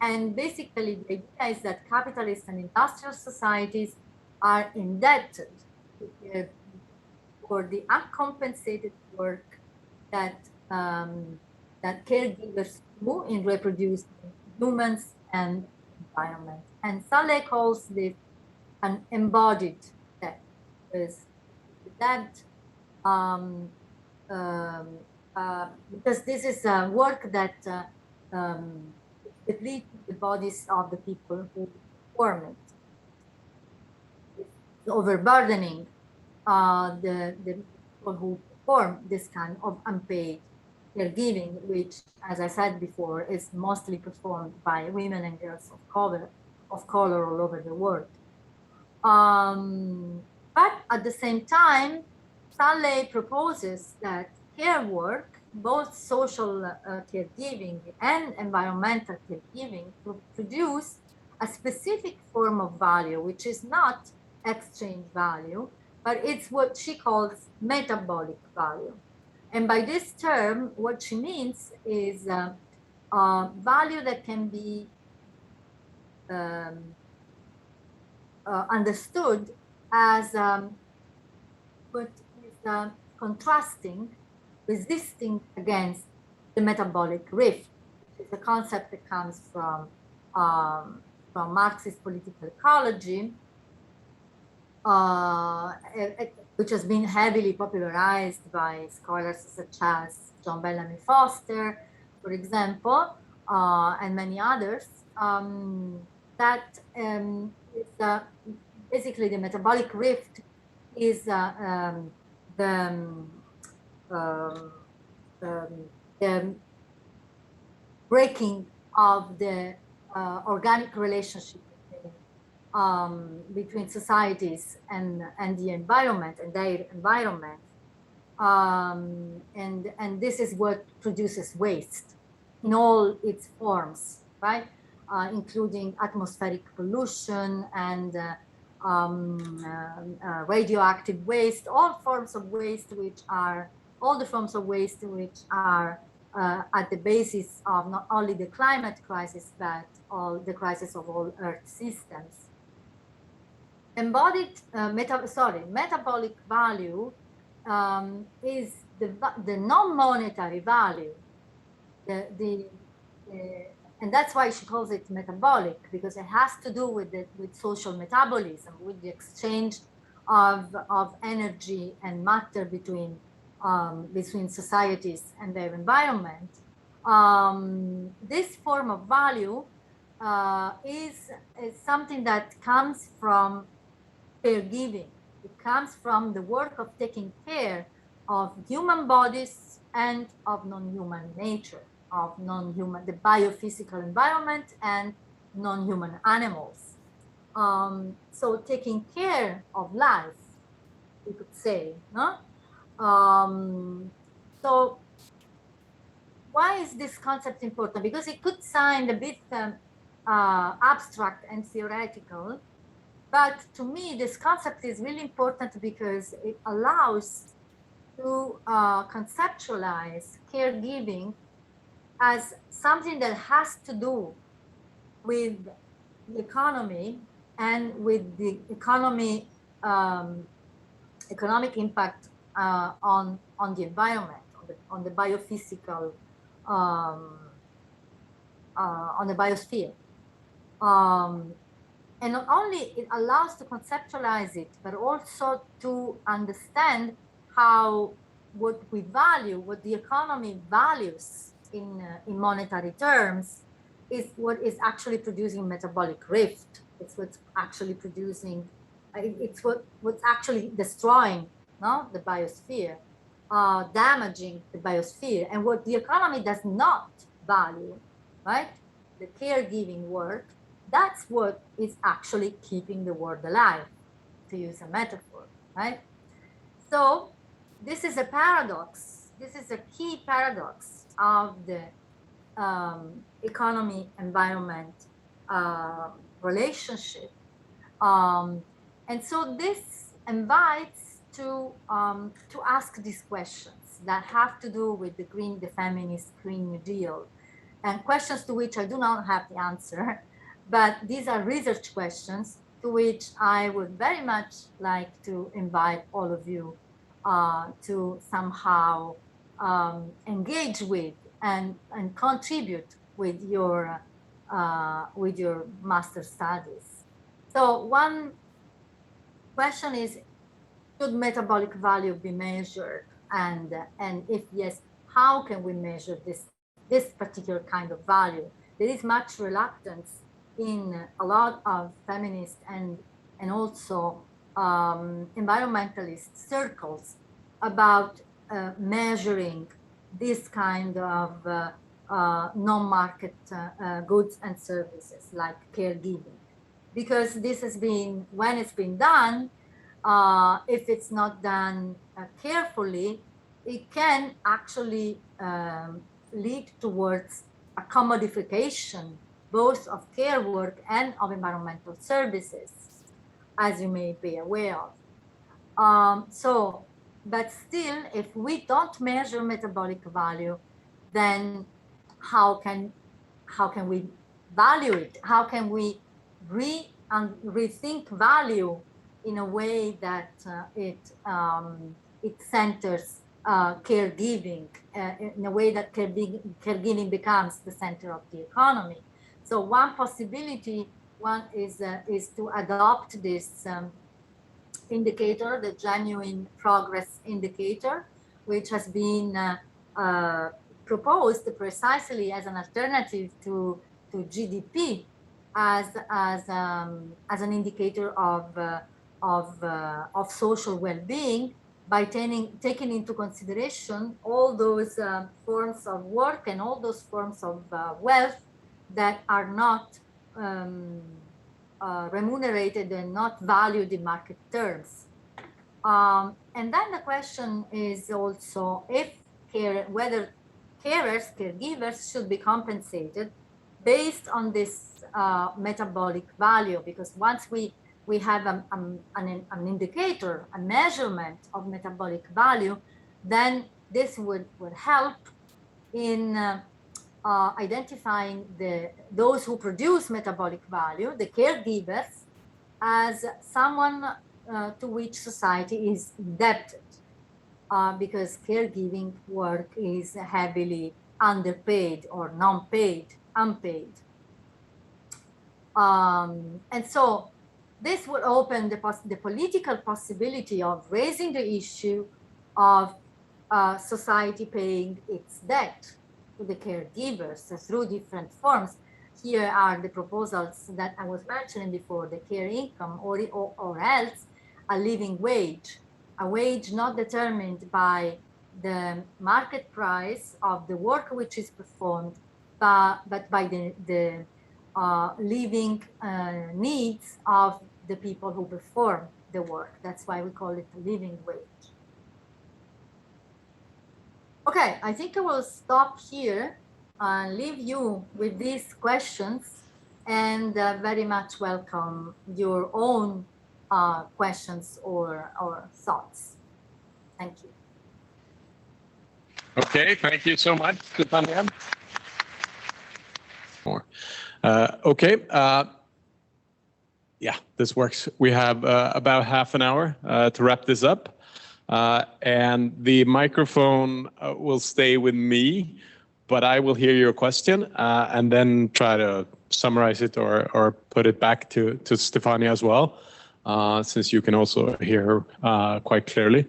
And basically, the idea is that capitalist and industrial societies are indebted for the uncompensated work that that caregivers do in reproducing humans and environment. And Saleh calls this an embodied debt, because that because this is work that deplete the bodies of the people who perform it. It's overburdening the people who perform this kind of unpaid caregiving, which, as I said before, is mostly performed by women and girls of color all over the world. But at the same time, Saleh proposes that care work, both social caregiving and environmental caregiving, to produce a specific form of value, which is not exchange value, but it's what she calls metabolic value. And by this term, what she means is value that can be understood as what is contrasting, resisting against the metabolic rift. It's a concept that comes from Marxist political ecology, which has been heavily popularized by scholars such as John Bellamy Foster, for example, and many others. That is basically the metabolic rift is the breaking of the organic relationship between societies and the environment and their environment. And this is what produces waste in all its forms, right? Including atmospheric pollution and radioactive waste, all the forms of waste which are at the basis of not only the climate crisis, but all the crisis of all Earth systems. Metabolic value is the non-monetary value, and that's why she calls it metabolic, because it has to do with social metabolism, with the exchange of energy and matter between societies and their environment. This form of value is something that comes from caregiving. It comes from the work of taking care of human bodies and of non-human nature, of the biophysical environment and non-human animals. So taking care of life, we could say, no? So why is this concept important? Because it could sound a bit abstract and theoretical, but to me, this concept is really important because it allows to conceptualize caregiving as something that has to do with the economy and with the economic impact on the environment, on the biophysical, on the biosphere. And not only it allows to conceptualize it, but also to understand how what we value, what the economy values in monetary terms, is what is actually producing metabolic rift. It's what's actually producing, it's what's actually destroying, no, the biosphere, damaging the biosphere, and what the economy does not value, right? The caregiving work. That's what is actually keeping the world alive, to use a metaphor, right? So this is a paradox. This is a key paradox of the economy-environment relationship. And so this invites to ask these questions that have to do with the feminist Green New Deal, and questions to which I do not have the answer. But these are research questions to which I would very much like to invite all of you to somehow engage with and contribute with your master studies. So one question is, should metabolic value be measured? And if yes, how can we measure this particular kind of value? There is much reluctance in a lot of feminist and also environmentalist circles about measuring this kind of non-market goods and services like caregiving, because this has been, when it's been done, if it's not done carefully, it can actually lead towards a commodification both of care work and of environmental services, as you may be aware of. But still, if we don't measure metabolic value, then how can we value it? How can we rethink value in a way that it centers caregiving, in a way that caregiving becomes the center of the economy. So one possibility is to adopt this indicator, the genuine progress indicator, which has been proposed precisely as an alternative to GDP, as an indicator of social well-being, by taking into consideration all those forms of work and all those forms of wealth that are not remunerated and not valued in market terms. And then the question is also whether caregivers should be compensated based on this metabolic value, because once we have an indicator, a measurement of metabolic value, then this would help in identifying those who produce metabolic value, the caregivers, as someone to which society is indebted, because caregiving work is heavily underpaid or unpaid. And so this would open the political possibility of raising the issue of society paying its debt to the caregivers through different forms. Here are the proposals that I was mentioning before: the care income, or else a living wage, a wage not determined by the market price of the work which is performed, but by the living needs of the people who perform the work. That's why we call it a living wage. Okay, I think I will stop here and leave you with these questions, and very much welcome your own questions or thoughts. Thank you. Okay, thank you so much, Stefania. Okay, yeah, this works. We have about half an hour to wrap this up. And the microphone will stay with me, but I will hear your question and then try to summarize it or put it back to Stefania as well, since you can also hear her quite clearly,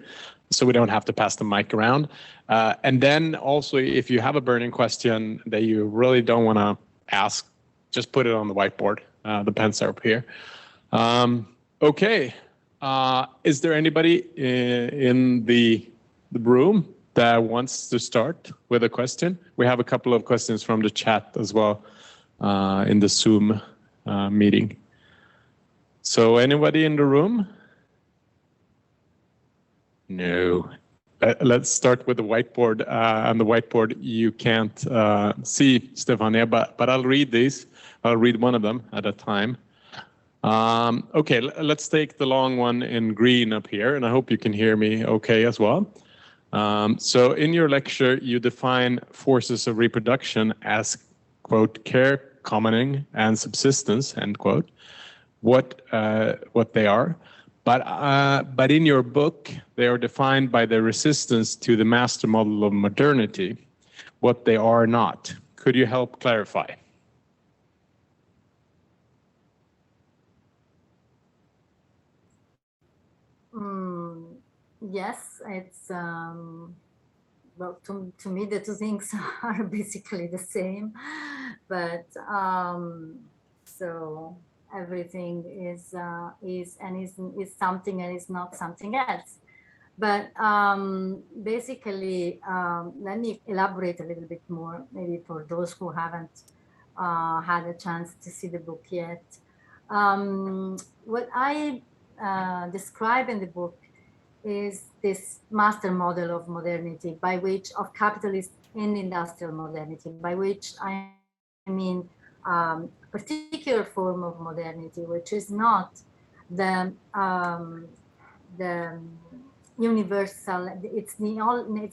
so we don't have to pass the mic around. And then also, if you have a burning question that you really don't want to ask, just put it on the whiteboard. The pens are up here. Okay. Is there anybody in the room that wants to start with a question? We have a couple of questions from the chat as well in the Zoom meeting. So anybody in the room? No. Let's start with the whiteboard. On the whiteboard, you can't see, Stefania, but I'll read these. I'll read one of them at a time. Okay, let's take the long one in green up here, and I hope you can hear me okay as well. So in your lecture, you define forces of reproduction as, quote, care, commoning, and subsistence, end quote, what they are. But in your book, they are defined by the resistance to the master model of modernity, what they are not. Could you help clarify? Yes, it's well, to me the two things are basically the same, but so everything is something and is not something else. But basically, let me elaborate a little bit more, maybe for those who haven't had a chance to see the book yet. What I describe in the book is this master model of modernity, of capitalist and industrial modernity, by which I mean particular form of modernity, which is not the universal. It's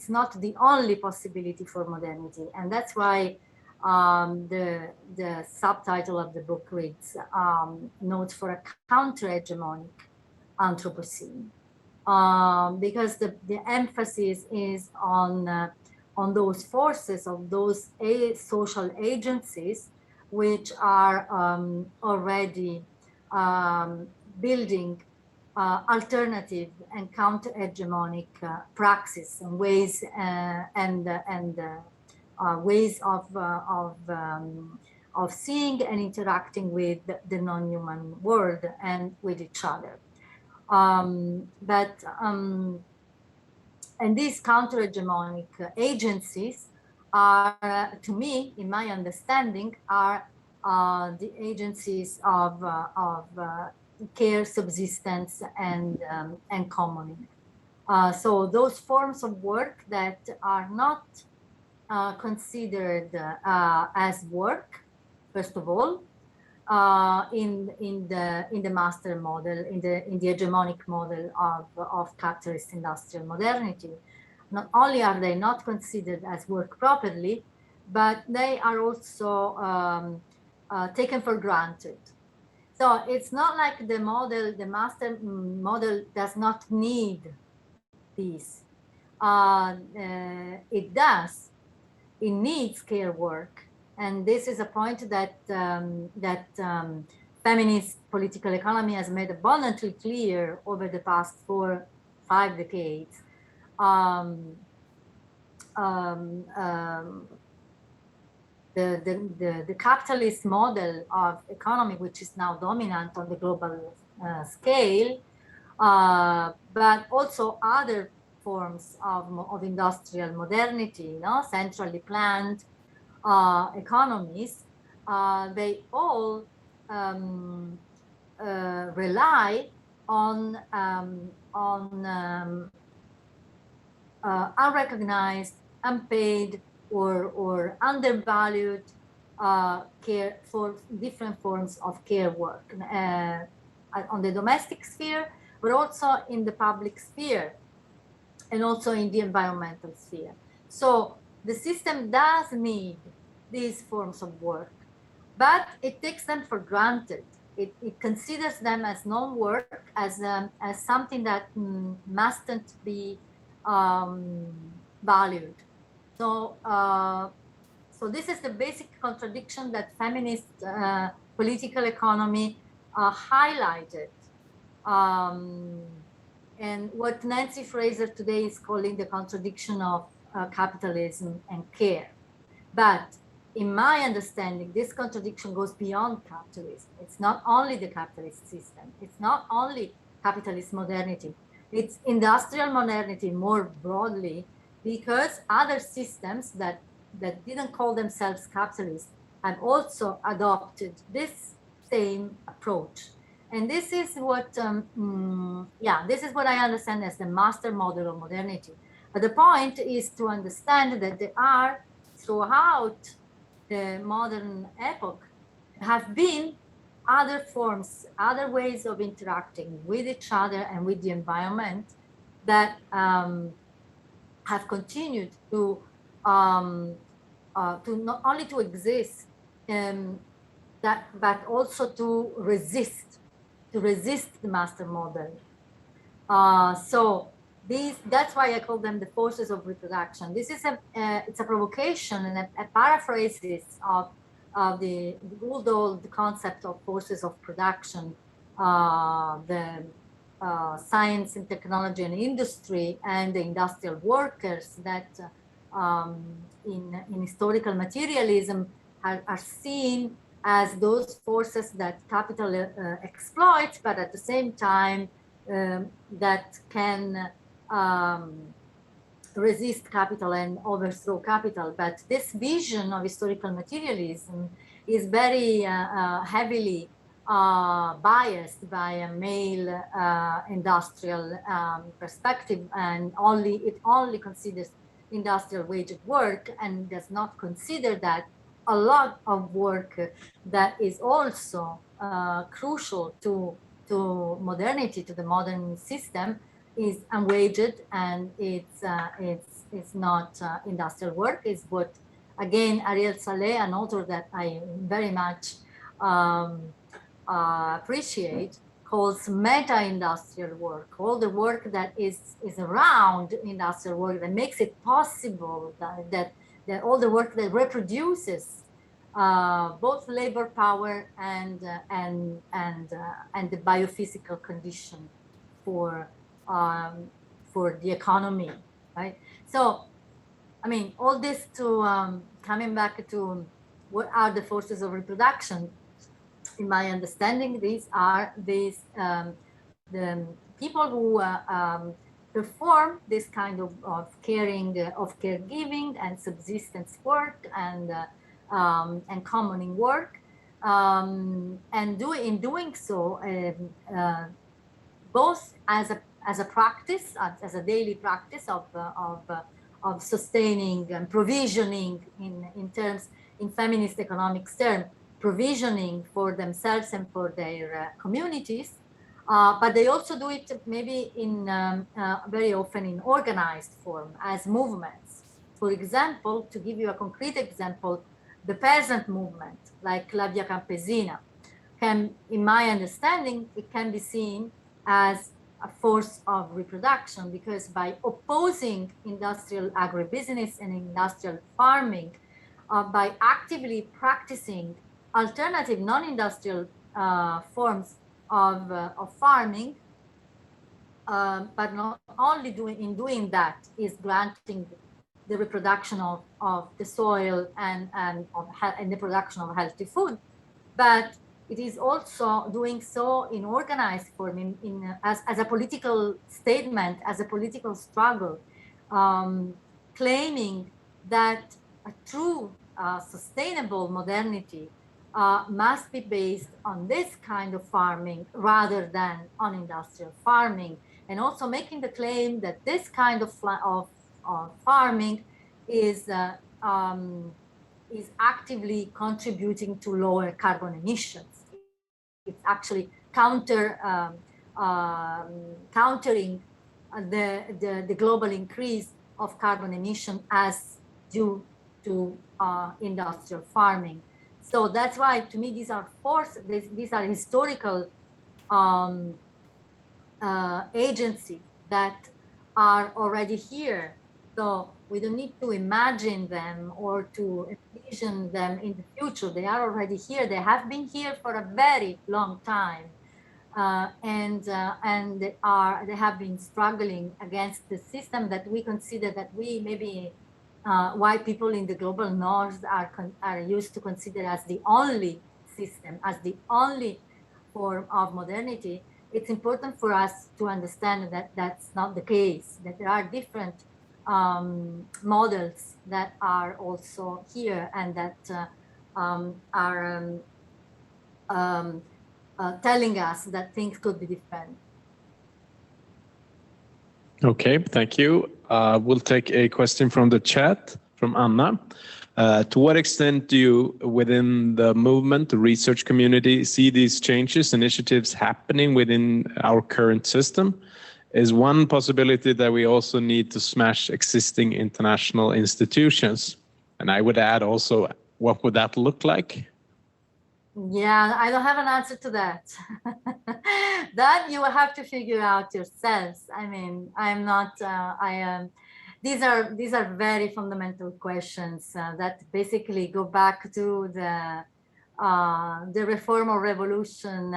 not the only possibility for modernity, and that's why the subtitle of the book reads "Notes for a Counter-Hegemonic Anthropocene, because the emphasis is on those forces of those social agencies which are already building alternative and counter-hegemonic praxis and ways ways of seeing and interacting with the non-human world and with each other. And these counter-hegemonic agencies are, to me, in my understanding, are the agencies of care, subsistence, and commoning. So those forms of work that are not considered as work, first of all, in the master model, in the hegemonic model of capitalist industrial modernity. Not only are they not considered as work properly, but they are also taken for granted. So it's not like the model, the master model does not need these. It does. It needs care work. And this is a point that feminist political economy has made abundantly clear over the past 4-5 decades. The capitalist model of economy, which is now dominant on the global scale, but also other forms of industrial modernity, centrally planned economies, they all rely on unrecognized, unpaid, or undervalued care for different forms of care work on the domestic sphere, but also in the public sphere and also in the environmental sphere. So the system does need these forms of work, but it takes them for granted. It considers them as non-work, as something that mustn't be valued. So, so this is the basic contradiction that feminist political economy highlighted. And what Nancy Fraser today is calling the contradiction of capitalism and care. But in my understanding, this contradiction goes beyond capitalism. It's not only the capitalist system. It's not only capitalist modernity. It's industrial modernity more broadly, because other systems that didn't call themselves capitalist have also adopted this same approach. And this is what, this is what I understand as the master model of modernity. But the point is to understand that there are, throughout the modern epoch, have been other forms, other ways of interacting with each other and with the environment that have continued to not only to exist, but also to resist the master model. So that's why I call them the forces of reproduction. This is it's a provocation and a paraphrases of the good old concept of forces of production, the science and technology and industry and the industrial workers that in historical materialism are seen as those forces that capital exploits, but at the same time that can resist capital and overthrow capital. But this vision of historical materialism is very heavily biased by a male industrial perspective, and it only considers industrial waged work and does not consider that a lot of work that is also crucial to modernity, to the modern system, is unwaged, and it's not industrial work. Is what, again, Ariel Saleh, an author that I very much appreciate, calls meta-industrial work, all the work that is around industrial work that makes it possible, that all the work that reproduces both labor power and the biophysical condition for the economy, right? So, I mean, all this to coming back to what are the forces of reproduction. In my understanding, these are the people who perform this kind of caring, of caregiving and subsistence work and commoning work, and in doing so, both as a practice, as a daily practice of sustaining and provisioning in feminist economics term, provisioning for themselves and for their communities, but they also do it maybe in very often in organized form as movements. For example, to give you a concrete example, the peasant movement, like La Via Campesina, can, in my understanding, it can be seen as a force of reproduction, because by opposing industrial agribusiness and industrial farming, by actively practicing alternative non-industrial forms of farming, but not only doing that is granting the reproduction of the soil and the production of healthy food, but it is also doing so in organized form, as a political statement, as a political struggle, claiming that a true sustainable modernity must be based on this kind of farming rather than on industrial farming, and also making the claim that this kind of farming is actively contributing to lower carbon emissions. It's actually countering the global increase of carbon emission as due to industrial farming. So that's why, to me, these are historical agencies that are already here. So we don't need to imagine them or to envision them in the future. They are already here. They have been here for a very long time, and they have been struggling against the system that we consider, that we maybe white people in the global north are used to consider as the only system, as the only form of modernity. It's important for us to understand that that's not the case, that there are different models that are also here and that are telling us that things could be different. Okay, thank you. We'll take a question from the chat from Anna. To what extent do you, within the movement, the research community, see these changes, initiatives happening within our current system? Is one possibility that we also need to smash existing international institutions? And I would add also, what would that look like? Yeah, I don't have an answer to that. That you will have to figure out yourselves. I mean, I'm not, these are very fundamental questions that basically go back to the reform or revolution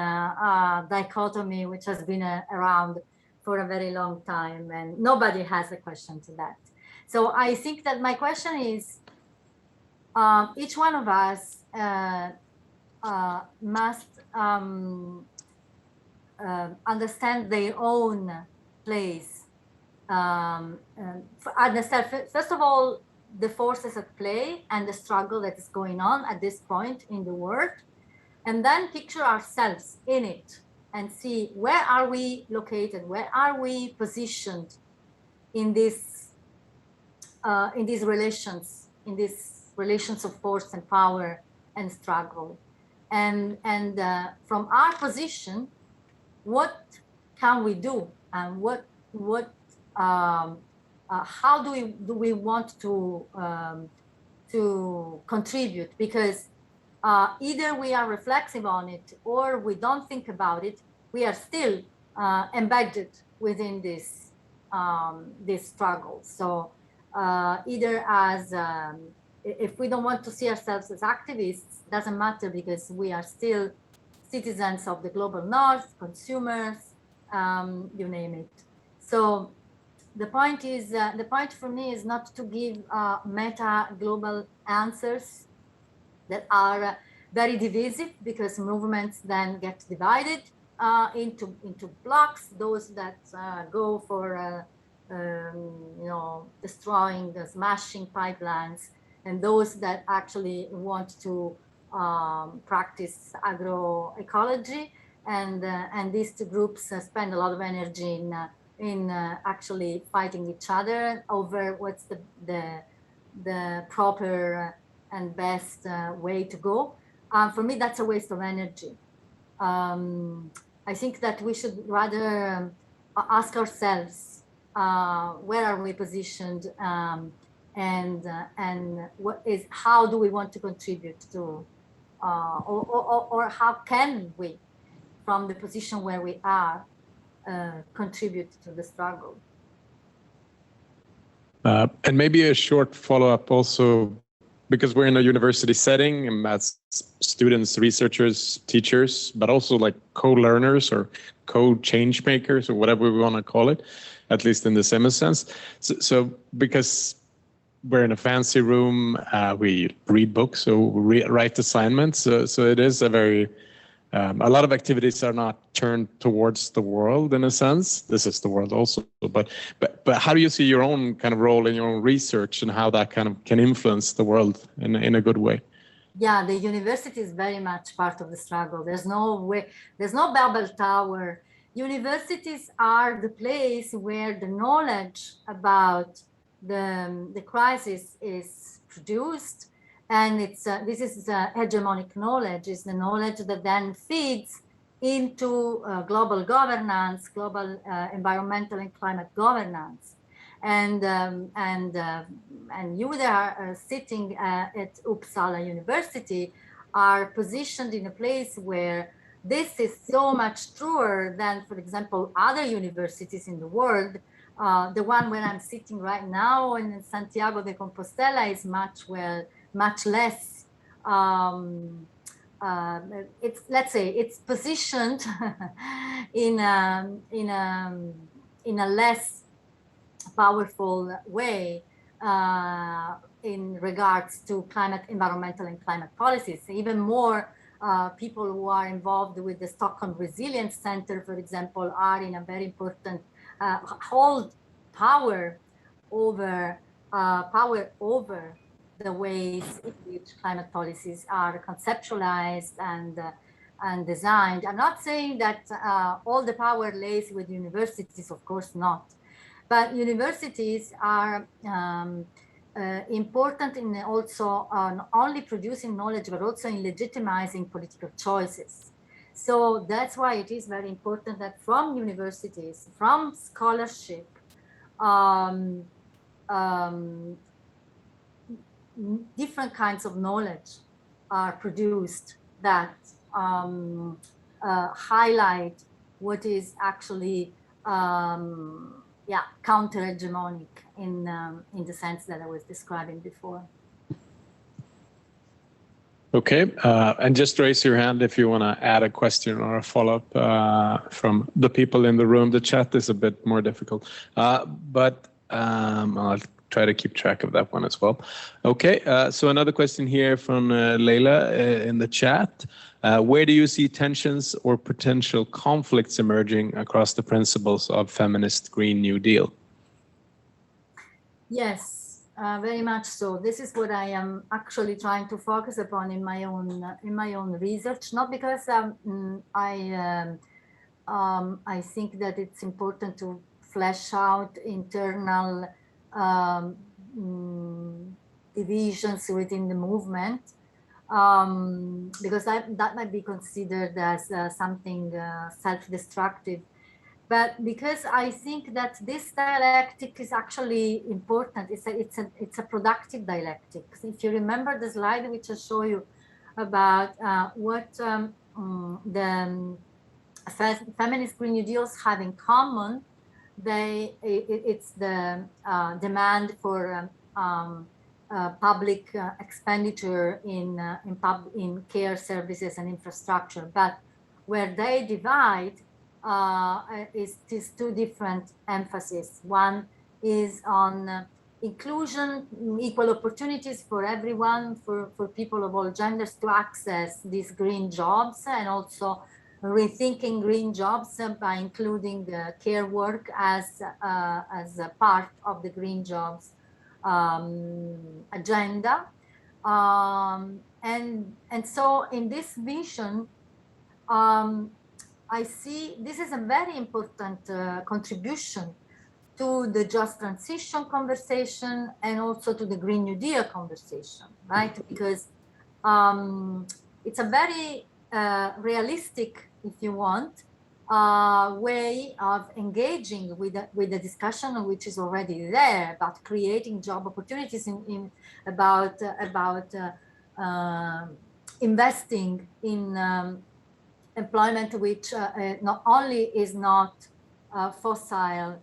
dichotomy, which has been around for a very long time, and nobody has a question to that. So I think that my question is, each one of us must understand their own place. Understand, first of all, the forces at play and the struggle that is going on at this point in the world, and then picture ourselves in it and see where are we located, where are we positioned in these relations of force and power and struggle, and from our position, what can we do, and how do we want to contribute? Because either we are reflexive on it or we don't think about it, we are still embedded within this struggle. So either as if we don't want to see ourselves as activists, doesn't matter, because we are still citizens of the global north, consumers, you name it. So the point is, the point for me is not to give meta global answers that are very divisive, because movements then get divided into blocks. Those that go for destroying, smashing pipelines, and those that actually want to practice agroecology, and these two groups spend a lot of energy in actually fighting each other over what's the proper and best way to go. For me, that's a waste of energy. I think that we should rather ask ourselves, where are we positioned, and how do we want to contribute to, or how can we, from the position where we are, contribute to the struggle. And maybe a short follow-up also, because we're in a university setting and as students, researchers, teachers, but also like co-learners or co-change makers or whatever we want to call it, at least in the CEMUS sense. So because we're in a fancy room, we read books, so we write assignments. So it is a very, a lot of activities are not turned towards the world in a sense. This is the world also, but how do you see your own kind of role in your own research and how that kind of can influence the world in a good way? Yeah, the university is very much part of the struggle. There's no way, there's no Babel Tower. Universities are the place where the knowledge about the crisis is produced. And it's this is hegemonic knowledge, is the knowledge that then feeds into global governance, global environmental and climate governance. And you that are sitting at Uppsala University are positioned in a place where this is so much truer than, for example, other universities in the world. The one where I'm sitting right now in Santiago de Compostela is much less, it's, let's say, it's positioned in a less powerful way in regards to environmental and climate policies. Even more people who are involved with the Stockholm Resilience Center, for example, are in a very important hold power over the ways in which climate policies are conceptualized and designed. I'm not saying that all the power lays with universities, of course not, but universities are important in also not only producing knowledge, but also in legitimizing political choices. So that's why it is very important that from universities, from scholarship, different kinds of knowledge are produced that highlight what is actually counter-hegemonic in the sense that I was describing before. Okay, and just raise your hand if you want to add a question or a follow-up from the people in the room. The chat is a bit more difficult, but I'll try to keep track of that one as well. Okay, so another question here from Leila in the chat. Where do you see tensions or potential conflicts emerging across the principles of feminist Green New Deal? Yes. Very much so. This is what I am actually trying to focus upon in my own research. Not because I think that it's important to flesh out internal divisions within the movement, because that might be considered as something self-destructive. But because I think that this dialectic is actually important. It's a productive dialectic. If you remember the slide which I show you about what feminist Green New Deals have in common, it's the demand for public expenditure in care services and infrastructure. But where they divide is these two different emphases. One is on inclusion, equal opportunities for everyone, for people of all genders to access these green jobs, and also rethinking green jobs by including care work as a part of the green jobs agenda. And so in this vision, I see this is a very important contribution to the just transition conversation and also to the Green New Deal conversation, right? Because it's a very realistic, if you want, way of engaging with the discussion which is already there about creating job opportunities, about investing in employment which not only is not fossil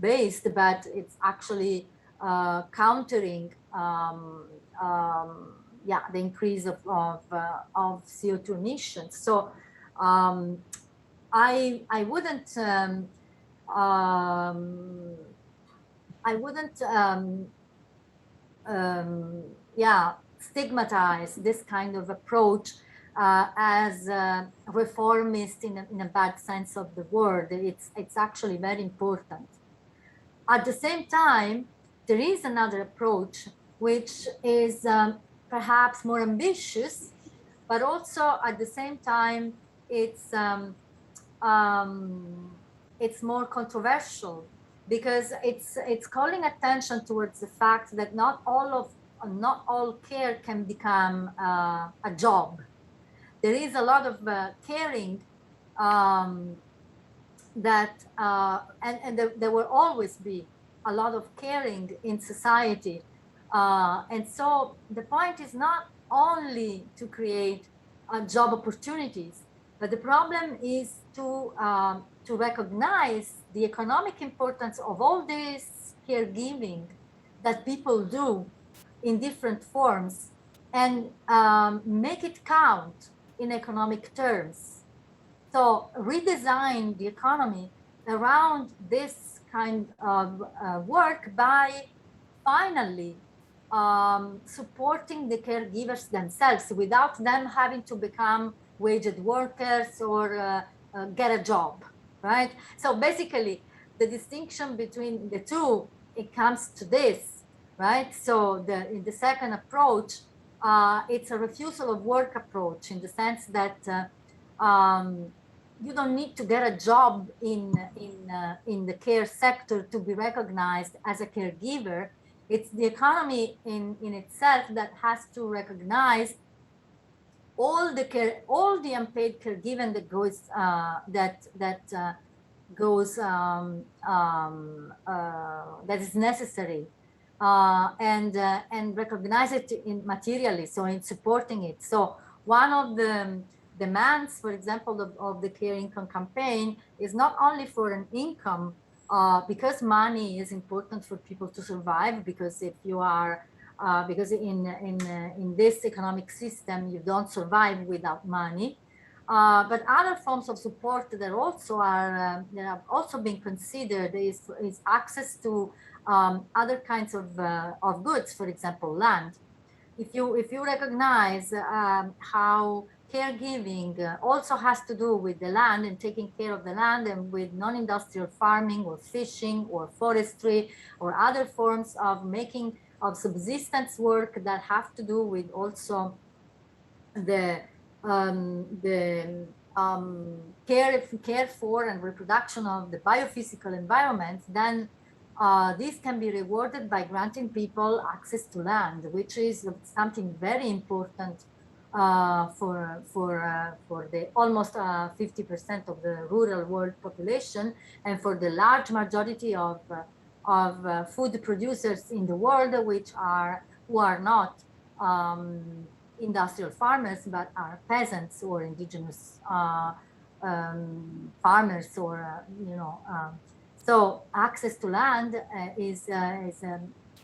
based, but it's actually countering the increase of CO2 emissions. So I wouldn't stigmatize this kind of approach as reformist in a bad sense of the word. It's actually very important. At the same time, there is another approach which is perhaps more ambitious, but also at the same time it's more controversial, because it's calling attention towards the fact that not all care can become a job. There is a lot of caring there will always be a lot of caring in society. And so the point is not only to create job opportunities, but the problem is to recognize the economic importance of all this caregiving that people do in different forms, and make it count in economic terms. So redesign the economy around this kind of work by finally supporting the caregivers themselves without them having to become waged workers or get a job, right? So basically, the distinction between the two, it comes to this, right? So in the second approach, it's a refusal of work approach, in the sense that you don't need to get a job in the care sector to be recognized as a caregiver. It's the economy in itself that has to recognize all the unpaid caregiving that that is necessary, and recognize it materially, so in supporting it. So one of the demands, for example, of the Care Income campaign is not only for an income, because money is important for people to survive, because if you are because in this economic system you don't survive without money, but other forms of support that also are that have also been considered is access to other kinds of goods, for example, land. If you recognize how caregiving also has to do with the land and taking care of the land, and with non-industrial farming or fishing or forestry or other forms of making of subsistence work that have to do with also the care for and reproduction of the biophysical environment, then this can be rewarded by granting people access to land, which is something very important for the almost 50% of the rural world population, and for the large majority of food producers in the world, who are not industrial farmers, but are peasants or indigenous farmers or, so access to land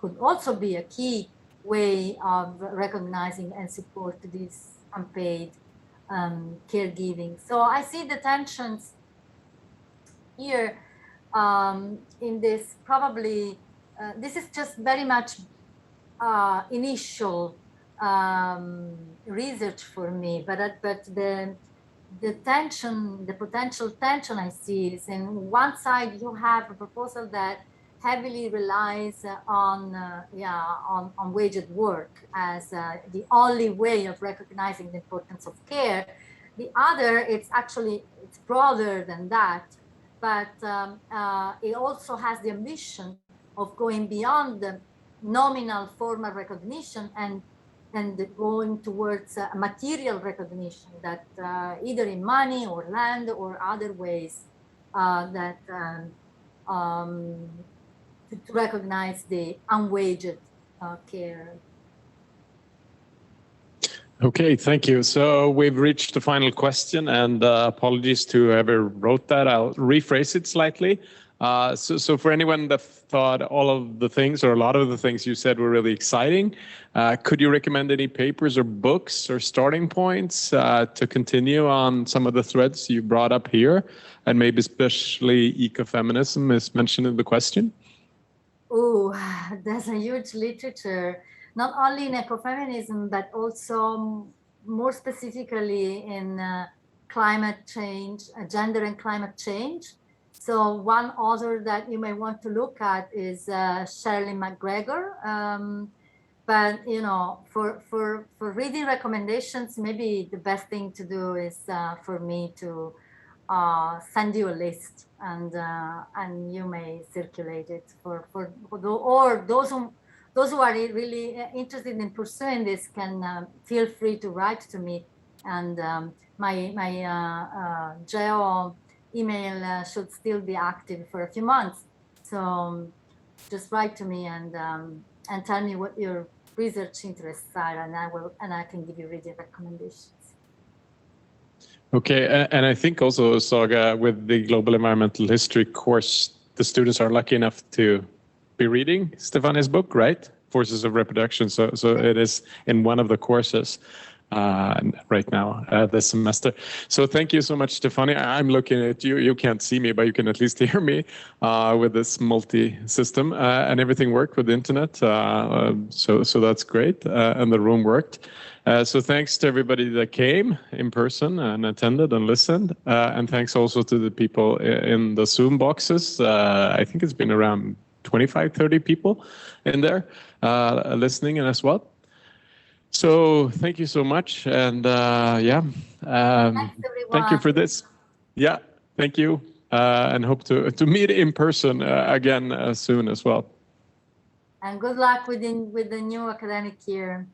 could also be a key way of recognizing and support this unpaid caregiving. So I see the tensions here in this probably, this is just very much initial research for me, but the tension, the potential tension I see is in one side you have a proposal that heavily relies on waged work as the only way of recognizing the importance of care. The other, it's broader than that, but it also has the ambition of going beyond the nominal formal recognition and going towards material recognition that either in money or land or other ways to recognize the unwaged care. Okay, thank you. So we've reached the final question, and apologies to whoever wrote that. I'll rephrase it slightly. So for anyone that thought all of the things or a lot of the things you said were really exciting, could you recommend any papers or books or starting points to continue on some of the threads you brought up here? And maybe especially ecofeminism is mentioned in the question. Oh, there's a huge literature, not only in ecofeminism, but also more specifically in climate change, gender and climate change. So one author that you may want to look at is Shirley McGregor. But for reading recommendations, maybe the best thing to do is for me to send you a list, and you may circulate it or those who are really interested in pursuing this can feel free to write to me, and my geo email should still be active for a few months. So just write to me and tell me what your research interests are, and I can give you reading recommendations. Okay, and I think also, Saga, with the Global Environmental History course, the students are lucky enough to be reading Stefania's book, right? Forces of Reproduction. So it is in one of the courses right now this semester. So thank you so much, Stefania. I'm looking at you. You can't see me, but you can at least hear me with this multi-system, and everything worked with the internet. So that's great, and the room worked. So thanks to everybody that came in person and attended and listened. And thanks also to the people in the Zoom boxes. I think it's been around 25, 30 people in there listening as well. So thank you so much. And thank you for this. Yeah, thank you. And hope to meet in person again soon as well. And good luck with the new academic year.